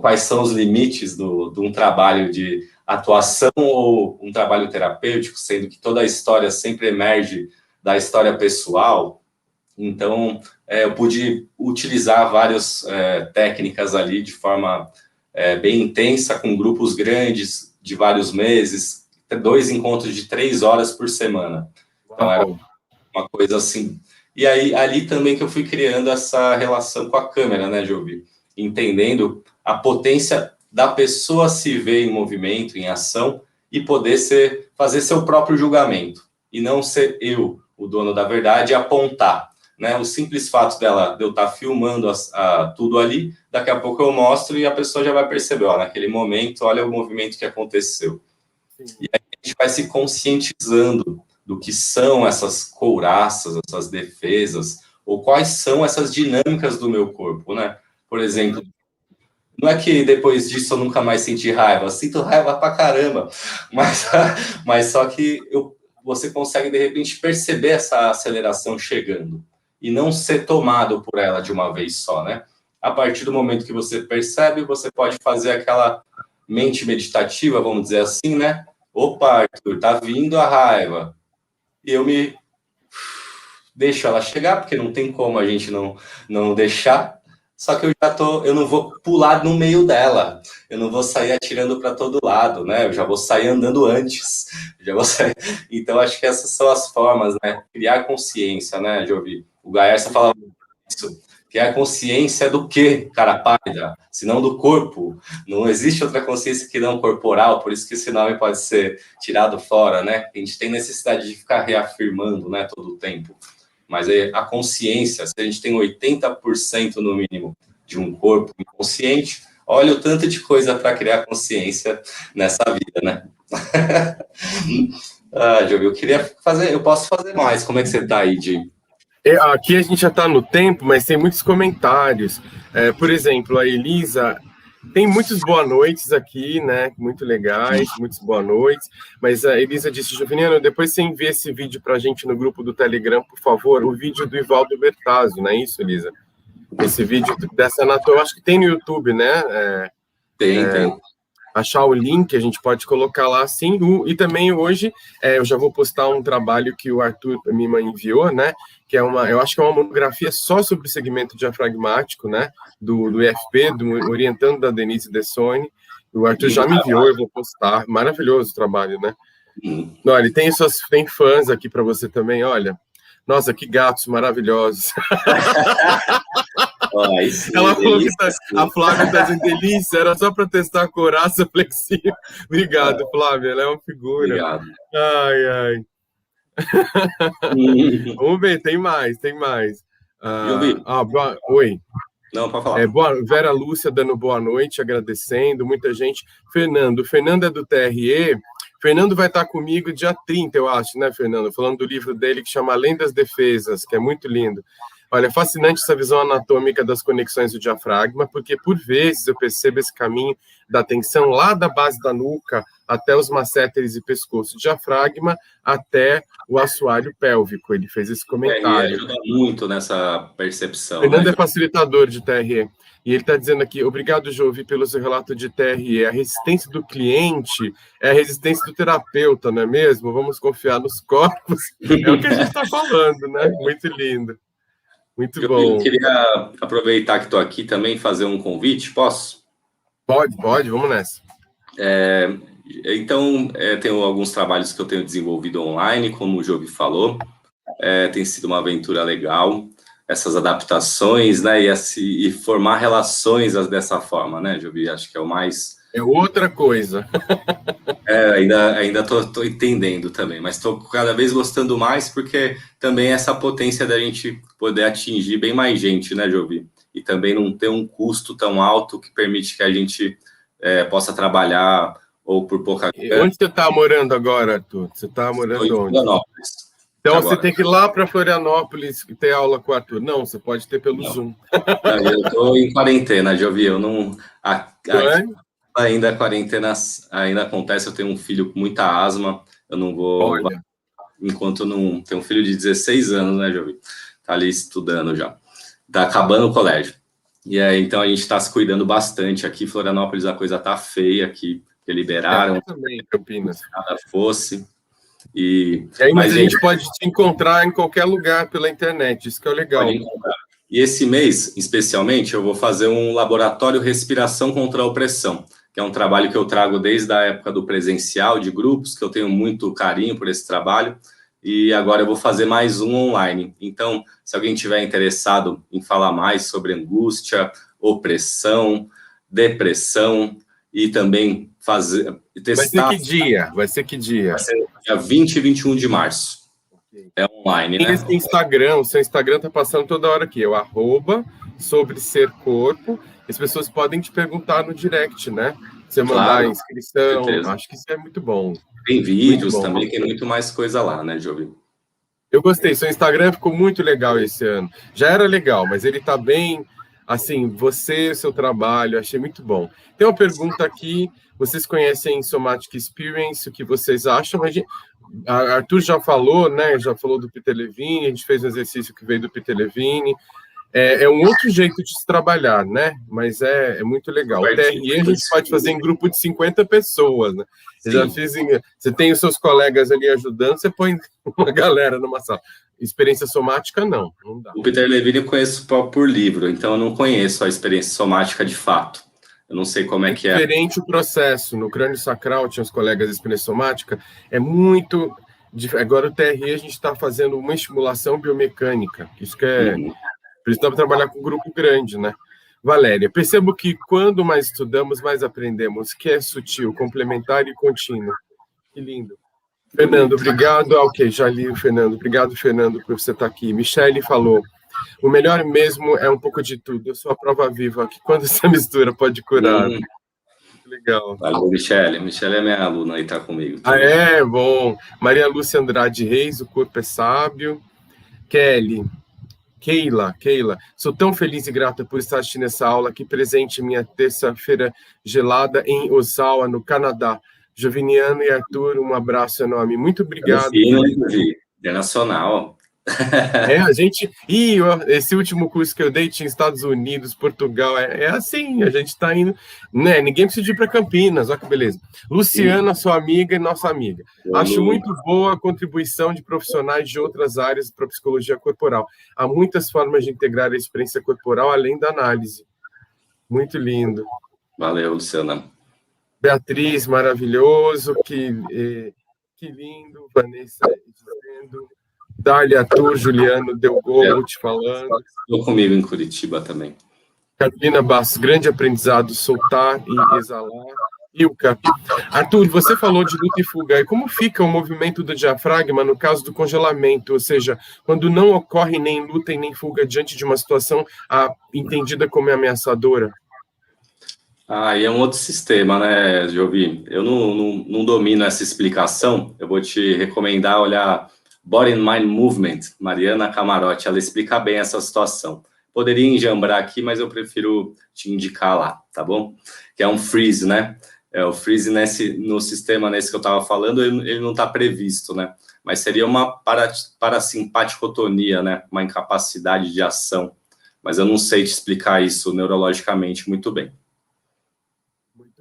quais são os limites de um trabalho de atuação ou um trabalho terapêutico, sendo que toda a história sempre emerge da história pessoal. Então, eu pude utilizar várias técnicas ali de forma bem intensa, com grupos grandes de vários meses, 2 encontros de 3 horas por semana. Então, era uma coisa assim. E aí, ali também que eu fui criando essa relação com a câmera, né, Jovi? Entendendo a potência da pessoa se ver em movimento, em ação, e poder fazer seu próprio julgamento. E não ser eu, o dono da verdade, e apontar. Né, o simples fato de eu estar filmando tudo ali, daqui a pouco eu mostro e a pessoa já vai perceber, naquele momento, olha o movimento que aconteceu. Sim. E aí a gente vai se conscientizando do que são essas couraças, essas defesas, ou quais são essas dinâmicas do meu corpo, né? Por exemplo, não é que depois disso eu nunca mais senti raiva, eu sinto raiva pra caramba, mas só que você consegue, de repente, perceber essa aceleração chegando e não ser tomado por ela de uma vez só, né? A partir do momento que você percebe, você pode fazer aquela mente meditativa, vamos dizer assim, né? Opa, Arthur, tá vindo a raiva. E eu me deixo ela chegar, porque não tem como a gente não deixar. Só que eu não vou pular no meio dela. Eu não vou sair atirando para todo lado, né? Eu já vou sair andando antes. Já vou sair. Então, acho que essas são as formas, né? Criar consciência, né, Jovi? O Gaersa falava isso. Criar consciência do quê, cara pálida? Se não do corpo. Não existe outra consciência que não corporal, por isso que esse nome pode ser tirado fora, né? A gente tem necessidade de ficar reafirmando, né, todo o tempo. Mas a consciência, se a gente tem 80% no mínimo de um corpo inconsciente, olha o tanto de coisa para criar consciência nessa vida, né? Jovi, eu posso fazer mais. Como é que você está aí, Di? Aqui a gente já está no tempo, mas tem muitos comentários. Por exemplo, a Elisa... Tem muitos boa noites aqui, né? Muito legais, muitos boa noites. Mas a Elisa disse, Joviniano, depois você envia esse vídeo para a gente no grupo do Telegram, por favor. O vídeo do Ivaldo Bertazzo, não é isso, Elisa? Esse vídeo dessa anatomia, eu acho que tem no YouTube, né? Tem. Achar o link, a gente pode colocar lá, sim. E também hoje, eu já vou postar um trabalho que o Arthur me enviou, né? Que é eu acho que é uma monografia só sobre o segmento diafragmático, né? Do IFP, orientando da Denise Dessone. O Arthur já me enviou, eu vou postar. Maravilhoso o trabalho, né? Olha, tem fãs aqui para você também, olha. Nossa, que gatos maravilhosos. Ela falou que a Flávia está dizendo delícia, era só para testar a couraça flexível. Obrigado, Flávia, ela é uma figura. Obrigado. Ai. Vamos ver, tem mais. Oi. Não, pode falar. Vera Lúcia dando boa noite, agradecendo, muita gente. Fernando é do TRE. Fernando vai estar comigo dia 30, eu acho, né, Fernando? Falando do livro dele que chama Além das Defesas, que é muito lindo. Olha, é fascinante essa visão anatômica das conexões do diafragma, porque por vezes eu percebo esse caminho da tensão lá da base da nuca até os masséteres e pescoço, diafragma até o assoalho pélvico. Ele fez esse comentário. Ajuda muito nessa percepção. Fernando, né? É facilitador de TRE. E ele está dizendo aqui, obrigado, Jovi, pelo seu relato de TRE. A resistência do cliente é a resistência do terapeuta, não é mesmo? Vamos confiar nos corpos. É o que a gente está falando, né? Muito lindo. Muito bom. Eu queria aproveitar que estou aqui também e fazer um convite, posso? Pode, vamos nessa. Então, tenho alguns trabalhos que eu tenho desenvolvido online, como o Jovi falou. Tem sido uma aventura legal, essas adaptações, né? E formar relações dessa forma, né, Jovi? Acho que é o mais... É outra coisa. Ainda tô entendendo também, mas estou cada vez gostando mais, porque também essa potência da gente poder atingir bem mais gente, né, Jovi? E também não ter um custo tão alto que permite que a gente possa trabalhar ou por pouca grana. Onde você está morando agora, Arthur? Você está morando onde? Florianópolis. Então você tem que ir lá para Florianópolis ter aula com o Arthur. Não, você pode ter pelo Zoom. Eu estou em quarentena, Jovi. Eu não... Ainda a quarentena ainda acontece, eu tenho um filho com muita asma, eu não vou... Olha. Enquanto não... Tenho um filho de 16 anos, né, Jovi? Tá ali estudando já. Tá acabando o colégio. E aí, então, a gente está se cuidando bastante aqui. Florianópolis, a coisa tá feia aqui, que liberaram. Também, Campinas. Nada fosse. Mas a gente pode te encontrar em qualquer lugar pela internet, isso que é legal. Pode encontrar. E esse mês, especialmente, eu vou fazer um laboratório respiração contra a opressão, que é um trabalho que eu trago desde a época do presencial, de grupos, que eu tenho muito carinho por esse trabalho, e agora eu vou fazer mais um online. Então, se alguém tiver interessado em falar mais sobre angústia, opressão, depressão, e também testar... Vai ser que dia? Vai ser dia 20 e 21 de março. É online, né? Esse Instagram, o seu Instagram tá passando toda hora aqui, @sobresercorpo. As pessoas podem te perguntar no direct, né? Você mandar a inscrição, acho que isso é muito bom. Tem vídeos também, tem muito mais coisa lá, né, Jovi? Eu gostei, seu Instagram ficou muito legal esse ano. Já era legal, mas ele tá bem, assim, você, seu trabalho, achei muito bom. Tem uma pergunta aqui, vocês conhecem Somatic Experience, o que vocês acham? Arthur já falou, né? Já falou do Peter Levine, a gente fez um exercício que veio do Peter Levine. É um outro jeito de se trabalhar, né? Mas é muito legal. O TRE a gente pode fazer em grupo de 50 pessoas, né? Eu já fiz você tem os seus colegas ali ajudando, você põe uma galera numa sala. Experiência somática, não dá. O Peter Levine eu conheço por livro, então eu não conheço a experiência somática de fato. Eu não sei como é que é. Diferente o processo. No crânio sacral, tinha os colegas de experiência somática, é muito... Agora o TRE a gente está fazendo uma estimulação biomecânica. Isso que é... Precisamos trabalhar com um grupo grande, né? Valéria, percebo que quando mais estudamos, mais aprendemos, que é sutil, complementar e contínuo. Que lindo. Fernando, obrigado. Ok, já li o Fernando. Obrigado, Fernando, por você estar aqui. Michele falou, o melhor mesmo é um pouco de tudo. Eu sou a prova viva, que quando essa mistura pode curar. Muito legal. Valeu, Michele. Michele é minha aluna e está comigo. É? Bom. Maria Lúcia Andrade Reis, o corpo é sábio. Keila, sou tão feliz e grata por estar assistindo essa aula aqui presente em minha terça-feira gelada em Osawa, no Canadá. Joviniano e Arthur, um abraço enorme. Muito obrigado. Internacional. A gente... esse último curso que eu dei tinha Estados Unidos, Portugal, é assim, a gente está indo... Né? Ninguém precisa ir para Campinas, olha que beleza. Luciana, sua amiga e nossa amiga. Acho muito boa a contribuição de profissionais de outras áreas para a psicologia corporal. Há muitas formas de integrar a experiência corporal além da análise. Muito lindo. Valeu, Luciana. Beatriz, maravilhoso, que lindo. Vanessa dizendo... Dália, Arthur, Juliano, Delgomo te falando. Estou comigo em Curitiba também. Carolina Bastos, grande aprendizado, soltar e exalar. Ilka. Arthur, você falou de luta e fuga. E como fica o movimento do diafragma no caso do congelamento? Ou seja, quando não ocorre nem luta e nem fuga diante de uma situação entendida como ameaçadora? E é um outro sistema, né, Jovi? Eu não domino essa explicação. Eu vou te recomendar olhar Body and Mind Movement, Mariana Camarote, ela explica bem essa situação. Poderia enjambrar aqui, mas eu prefiro te indicar lá, tá bom? Que é um freeze, né? O freeze no sistema nesse que eu estava falando, ele não está previsto, né? Mas seria uma parasimpaticotonia, né? Uma incapacidade de ação. Mas eu não sei te explicar isso neurologicamente muito bem.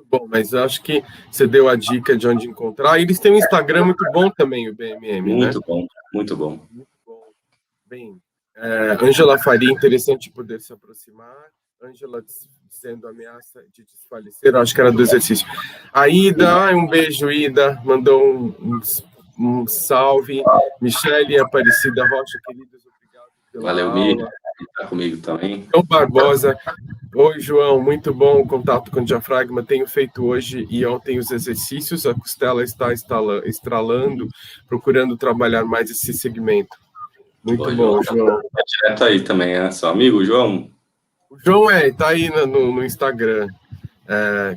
Bom, mas eu acho que você deu a dica de onde encontrar. Eles têm um Instagram muito bom também, o BMM, muito né? Bom, muito bom. Muito bom. Bem, Ângela Faria, interessante poder se aproximar. Ângela dizendo ameaça de desfalecer, eu acho que era do exercício. A Ida, um beijo, Ida, mandou um salve. Michele Aparecida Rocha, queridos, obrigado pela Valeu, aula. Miriam, está comigo também. João Barbosa, oi, João, muito bom o contato com o diafragma. Tenho feito hoje e ontem os exercícios. A costela está estralando, procurando trabalhar mais esse segmento. Muito bom, João. Tá direto aí também, é seu amigo, João? O João está aí no Instagram.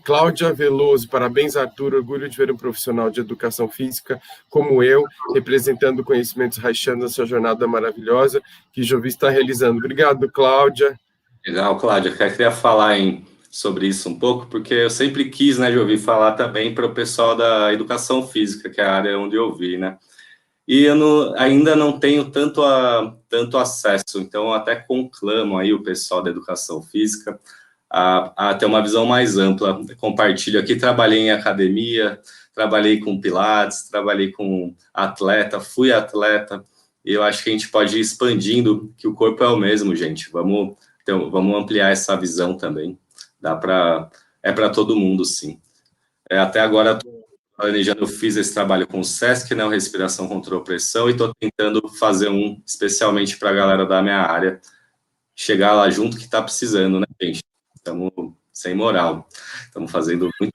Cláudia Veloso, parabéns, Arthur. Orgulho de ver um profissional de educação física como eu, representando conhecimentos raixando essa jornada maravilhosa que Jovi está realizando. Obrigado, Cláudia. Legal, Cláudia. Eu queria falar sobre isso um pouco, porque eu sempre quis, né, Jovi, falar também para o pessoal da educação física, que é a área onde eu vi, né? E eu ainda não tenho tanto acesso, então eu até conclamo aí o pessoal da educação física a ter uma visão mais ampla. Compartilho aqui, trabalhei em academia, trabalhei com pilates, trabalhei com atleta, fui atleta, e eu acho que a gente pode ir expandindo, que o corpo é o mesmo, gente. Vamos ampliar essa visão também. É para todo mundo, sim. Até agora, eu fiz esse trabalho com o SESC, né, o Respiração contra a Opressão, e estou tentando fazer um especialmente para a galera da minha área, chegar lá junto que está precisando, né, gente? Estamos sem moral, estamos fazendo muito.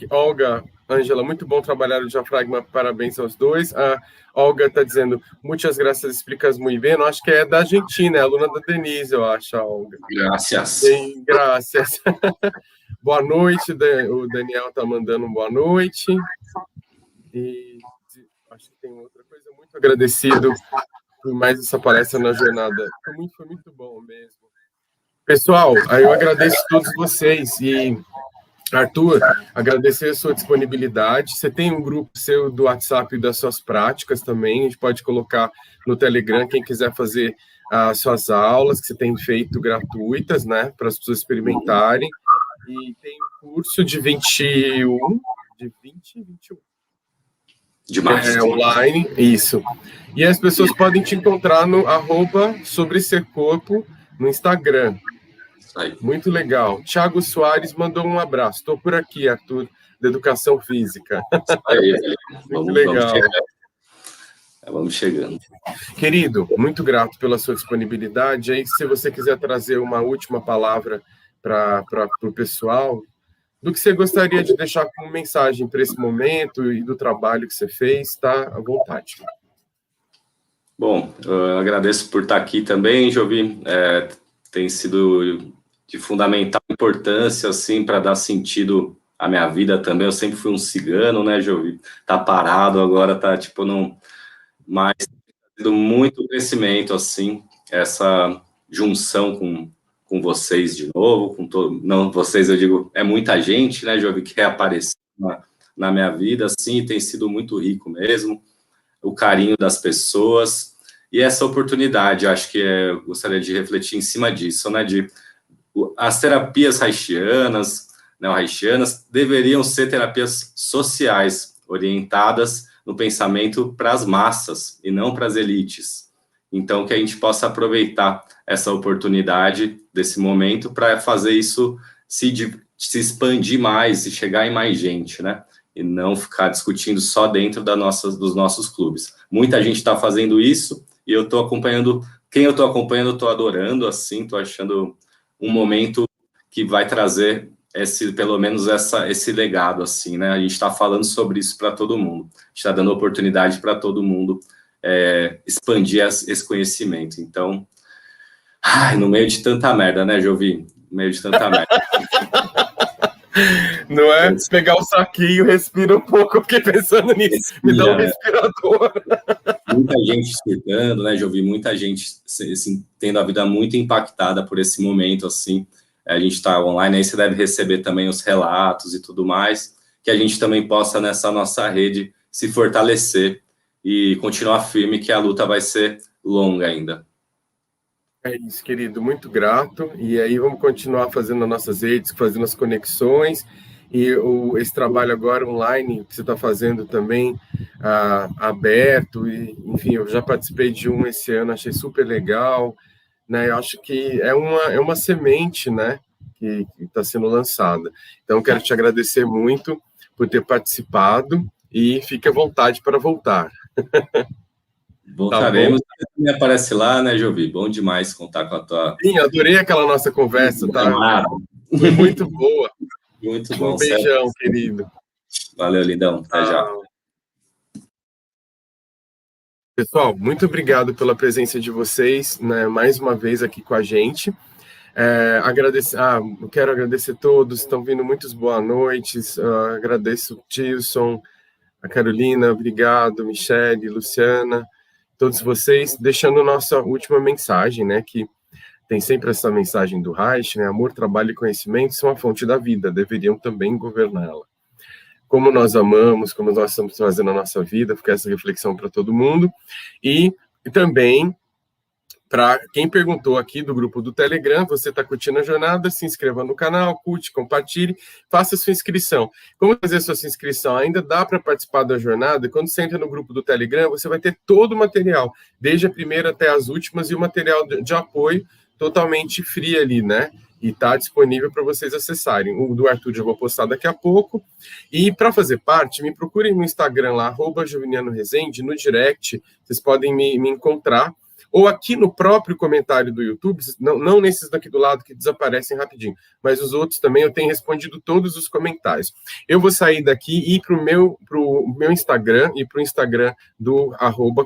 Olga, Ângela, muito bom trabalhar o diafragma, parabéns aos dois. A Olga está dizendo, muitas graças, explicas muito bem. Eu acho que é da Argentina, é aluna da Denise, eu acho, a Olga. Graças. Bem, graças. Boa noite, o Daniel está mandando um boa noite. E acho que tem outra coisa, muito agradecido por mais essa palestra na jornada. Foi muito bom mesmo. Pessoal, eu agradeço a todos vocês e Arthur, agradecer a sua disponibilidade. Você tem um grupo seu do WhatsApp das suas práticas também, a gente pode colocar no Telegram, quem quiser fazer as suas aulas, que você tem feito gratuitas, né, para as pessoas experimentarem. E tem um curso de 21, de março. Online, isso. E as pessoas podem te encontrar no @sobresercorpo no Instagram. Muito legal. Thiago Soares mandou um abraço. Estou por aqui, Arthur, da Educação Física. Muito legal. Vamos chegando. Querido, muito grato pela sua disponibilidade. Aí, se você quiser trazer uma última palavra para o pessoal, do que você gostaria de deixar como mensagem para esse momento e do trabalho que você fez, está à vontade. Bom, eu agradeço por estar aqui também, Jovi. Tem sido de fundamental importância, assim, para dar sentido à minha vida também. Eu sempre fui um cigano, né, Jovi? Tá parado agora, tá, tipo, não... Mas tem muito crescimento, assim, essa junção com vocês de novo, com todo... Não, vocês, eu digo, é muita gente, né, Jovi, que reapareceu na minha vida, assim, tem sido muito rico mesmo, o carinho das pessoas, e essa oportunidade, acho que eu gostaria de refletir em cima disso, né, as terapias haitianas, neo-haitianas, deveriam ser terapias sociais, orientadas no pensamento para as massas e não para as elites. Então, que a gente possa aproveitar essa oportunidade desse momento para fazer isso se expandir mais e chegar em mais gente, né? E não ficar discutindo só dentro dos nossos clubes. Muita gente está fazendo isso e eu estou acompanhando. Quem eu estou acompanhando, eu estou adorando, assim, estou achando um momento que vai trazer pelo menos esse legado, assim, né? A gente está falando sobre isso para todo mundo. A gente está dando oportunidade para todo mundo expandir esse conhecimento. Então, no meio de tanta merda, né, Jovi? No meio de tanta merda. Não é? Pegar o saquinho, respira um pouco, eu fiquei pensando nisso. Me dá um respirador. Muita gente surtando, né, Jovi? Muita gente assim, tendo a vida muito impactada por esse momento, assim. A gente está online, aí você deve receber também os relatos e tudo mais, que a gente também possa, nessa nossa rede, se fortalecer e continuar firme, que a luta vai ser longa ainda. É isso, querido, muito grato. E aí vamos continuar fazendo as nossas redes, fazendo as conexões. E esse trabalho agora online que você está fazendo também, aberto, e, enfim, eu já participei de um esse ano, achei super legal, né? Eu acho que é uma semente, né, que está sendo lançada. Então, quero te agradecer muito por ter participado e fique à vontade para voltar. Voltaremos. Tá, me aparece lá, né, Jovi? Bom demais contar com a tua... Sim, adorei aquela nossa conversa, tá? Foi muito boa. Muito bom. Um beijão, certo? Querido. Valeu, lindão. Até já. Pessoal, muito obrigado pela presença de vocês, né, mais uma vez aqui com a gente. Eu quero agradecer a todos, estão vindo muitas boas noites. Agradeço o Tilson, a Carolina, obrigado, Michele, Luciana, todos vocês, deixando nossa última mensagem, né, que tem sempre essa mensagem do Reich, né, amor, trabalho e conhecimento são a fonte da vida, deveriam também governá-la. Como nós amamos, como nós estamos fazendo a nossa vida, fica essa reflexão para todo mundo, e também para quem perguntou aqui do grupo do Telegram, você está curtindo a jornada, se inscreva no canal, curte, compartilhe, faça sua inscrição. Como fazer sua inscrição? Ainda dá para participar da jornada, quando você entra no grupo do Telegram, você vai ter todo o material, desde a primeira até as últimas, e o material de apoio totalmente free ali, né? E está disponível para vocês acessarem. O do Arthur eu vou postar daqui a pouco. E para fazer parte, me procurem no Instagram lá, @jovinianoresende, no direct, vocês podem me encontrar. Ou aqui no próprio comentário do YouTube, não nesses daqui do lado que desaparecem rapidinho, mas os outros também eu tenho respondido todos os comentários. Eu vou sair daqui e ir para o meu Instagram e para o Instagram do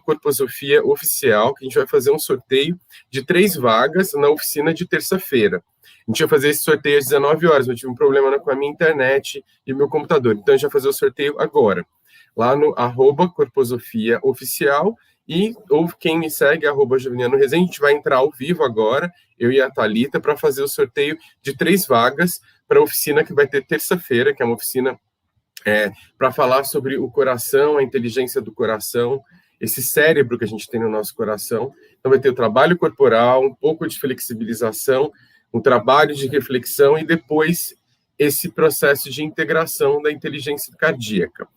@Corposofia Oficial, que a gente vai fazer um sorteio de 3 vagas na oficina de terça-feira. A gente vai fazer esse sorteio às 19 horas, eu tive um problema com a minha internet e o meu computador, então a gente vai fazer o sorteio agora, lá no @Corposofia Oficial. Ou quem me segue, @JovinianoResende, a gente vai entrar ao vivo agora, eu e a Thalita, para fazer o sorteio de 3 vagas para a oficina que vai ter terça-feira, que é uma oficina para falar sobre o coração, a inteligência do coração, esse cérebro que a gente tem no nosso coração. Então vai ter o trabalho corporal, um pouco de flexibilização, um trabalho de reflexão e depois esse processo de integração da inteligência cardíaca.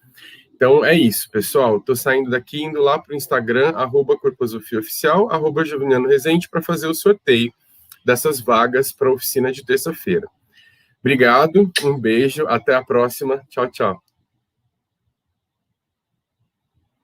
Então é isso, pessoal. Estou saindo daqui, indo lá para o Instagram, @corposofiaoficial, @joviniano_rezende, para fazer o sorteio dessas vagas para a oficina de terça-feira. Obrigado, um beijo, até a próxima. Tchau, tchau.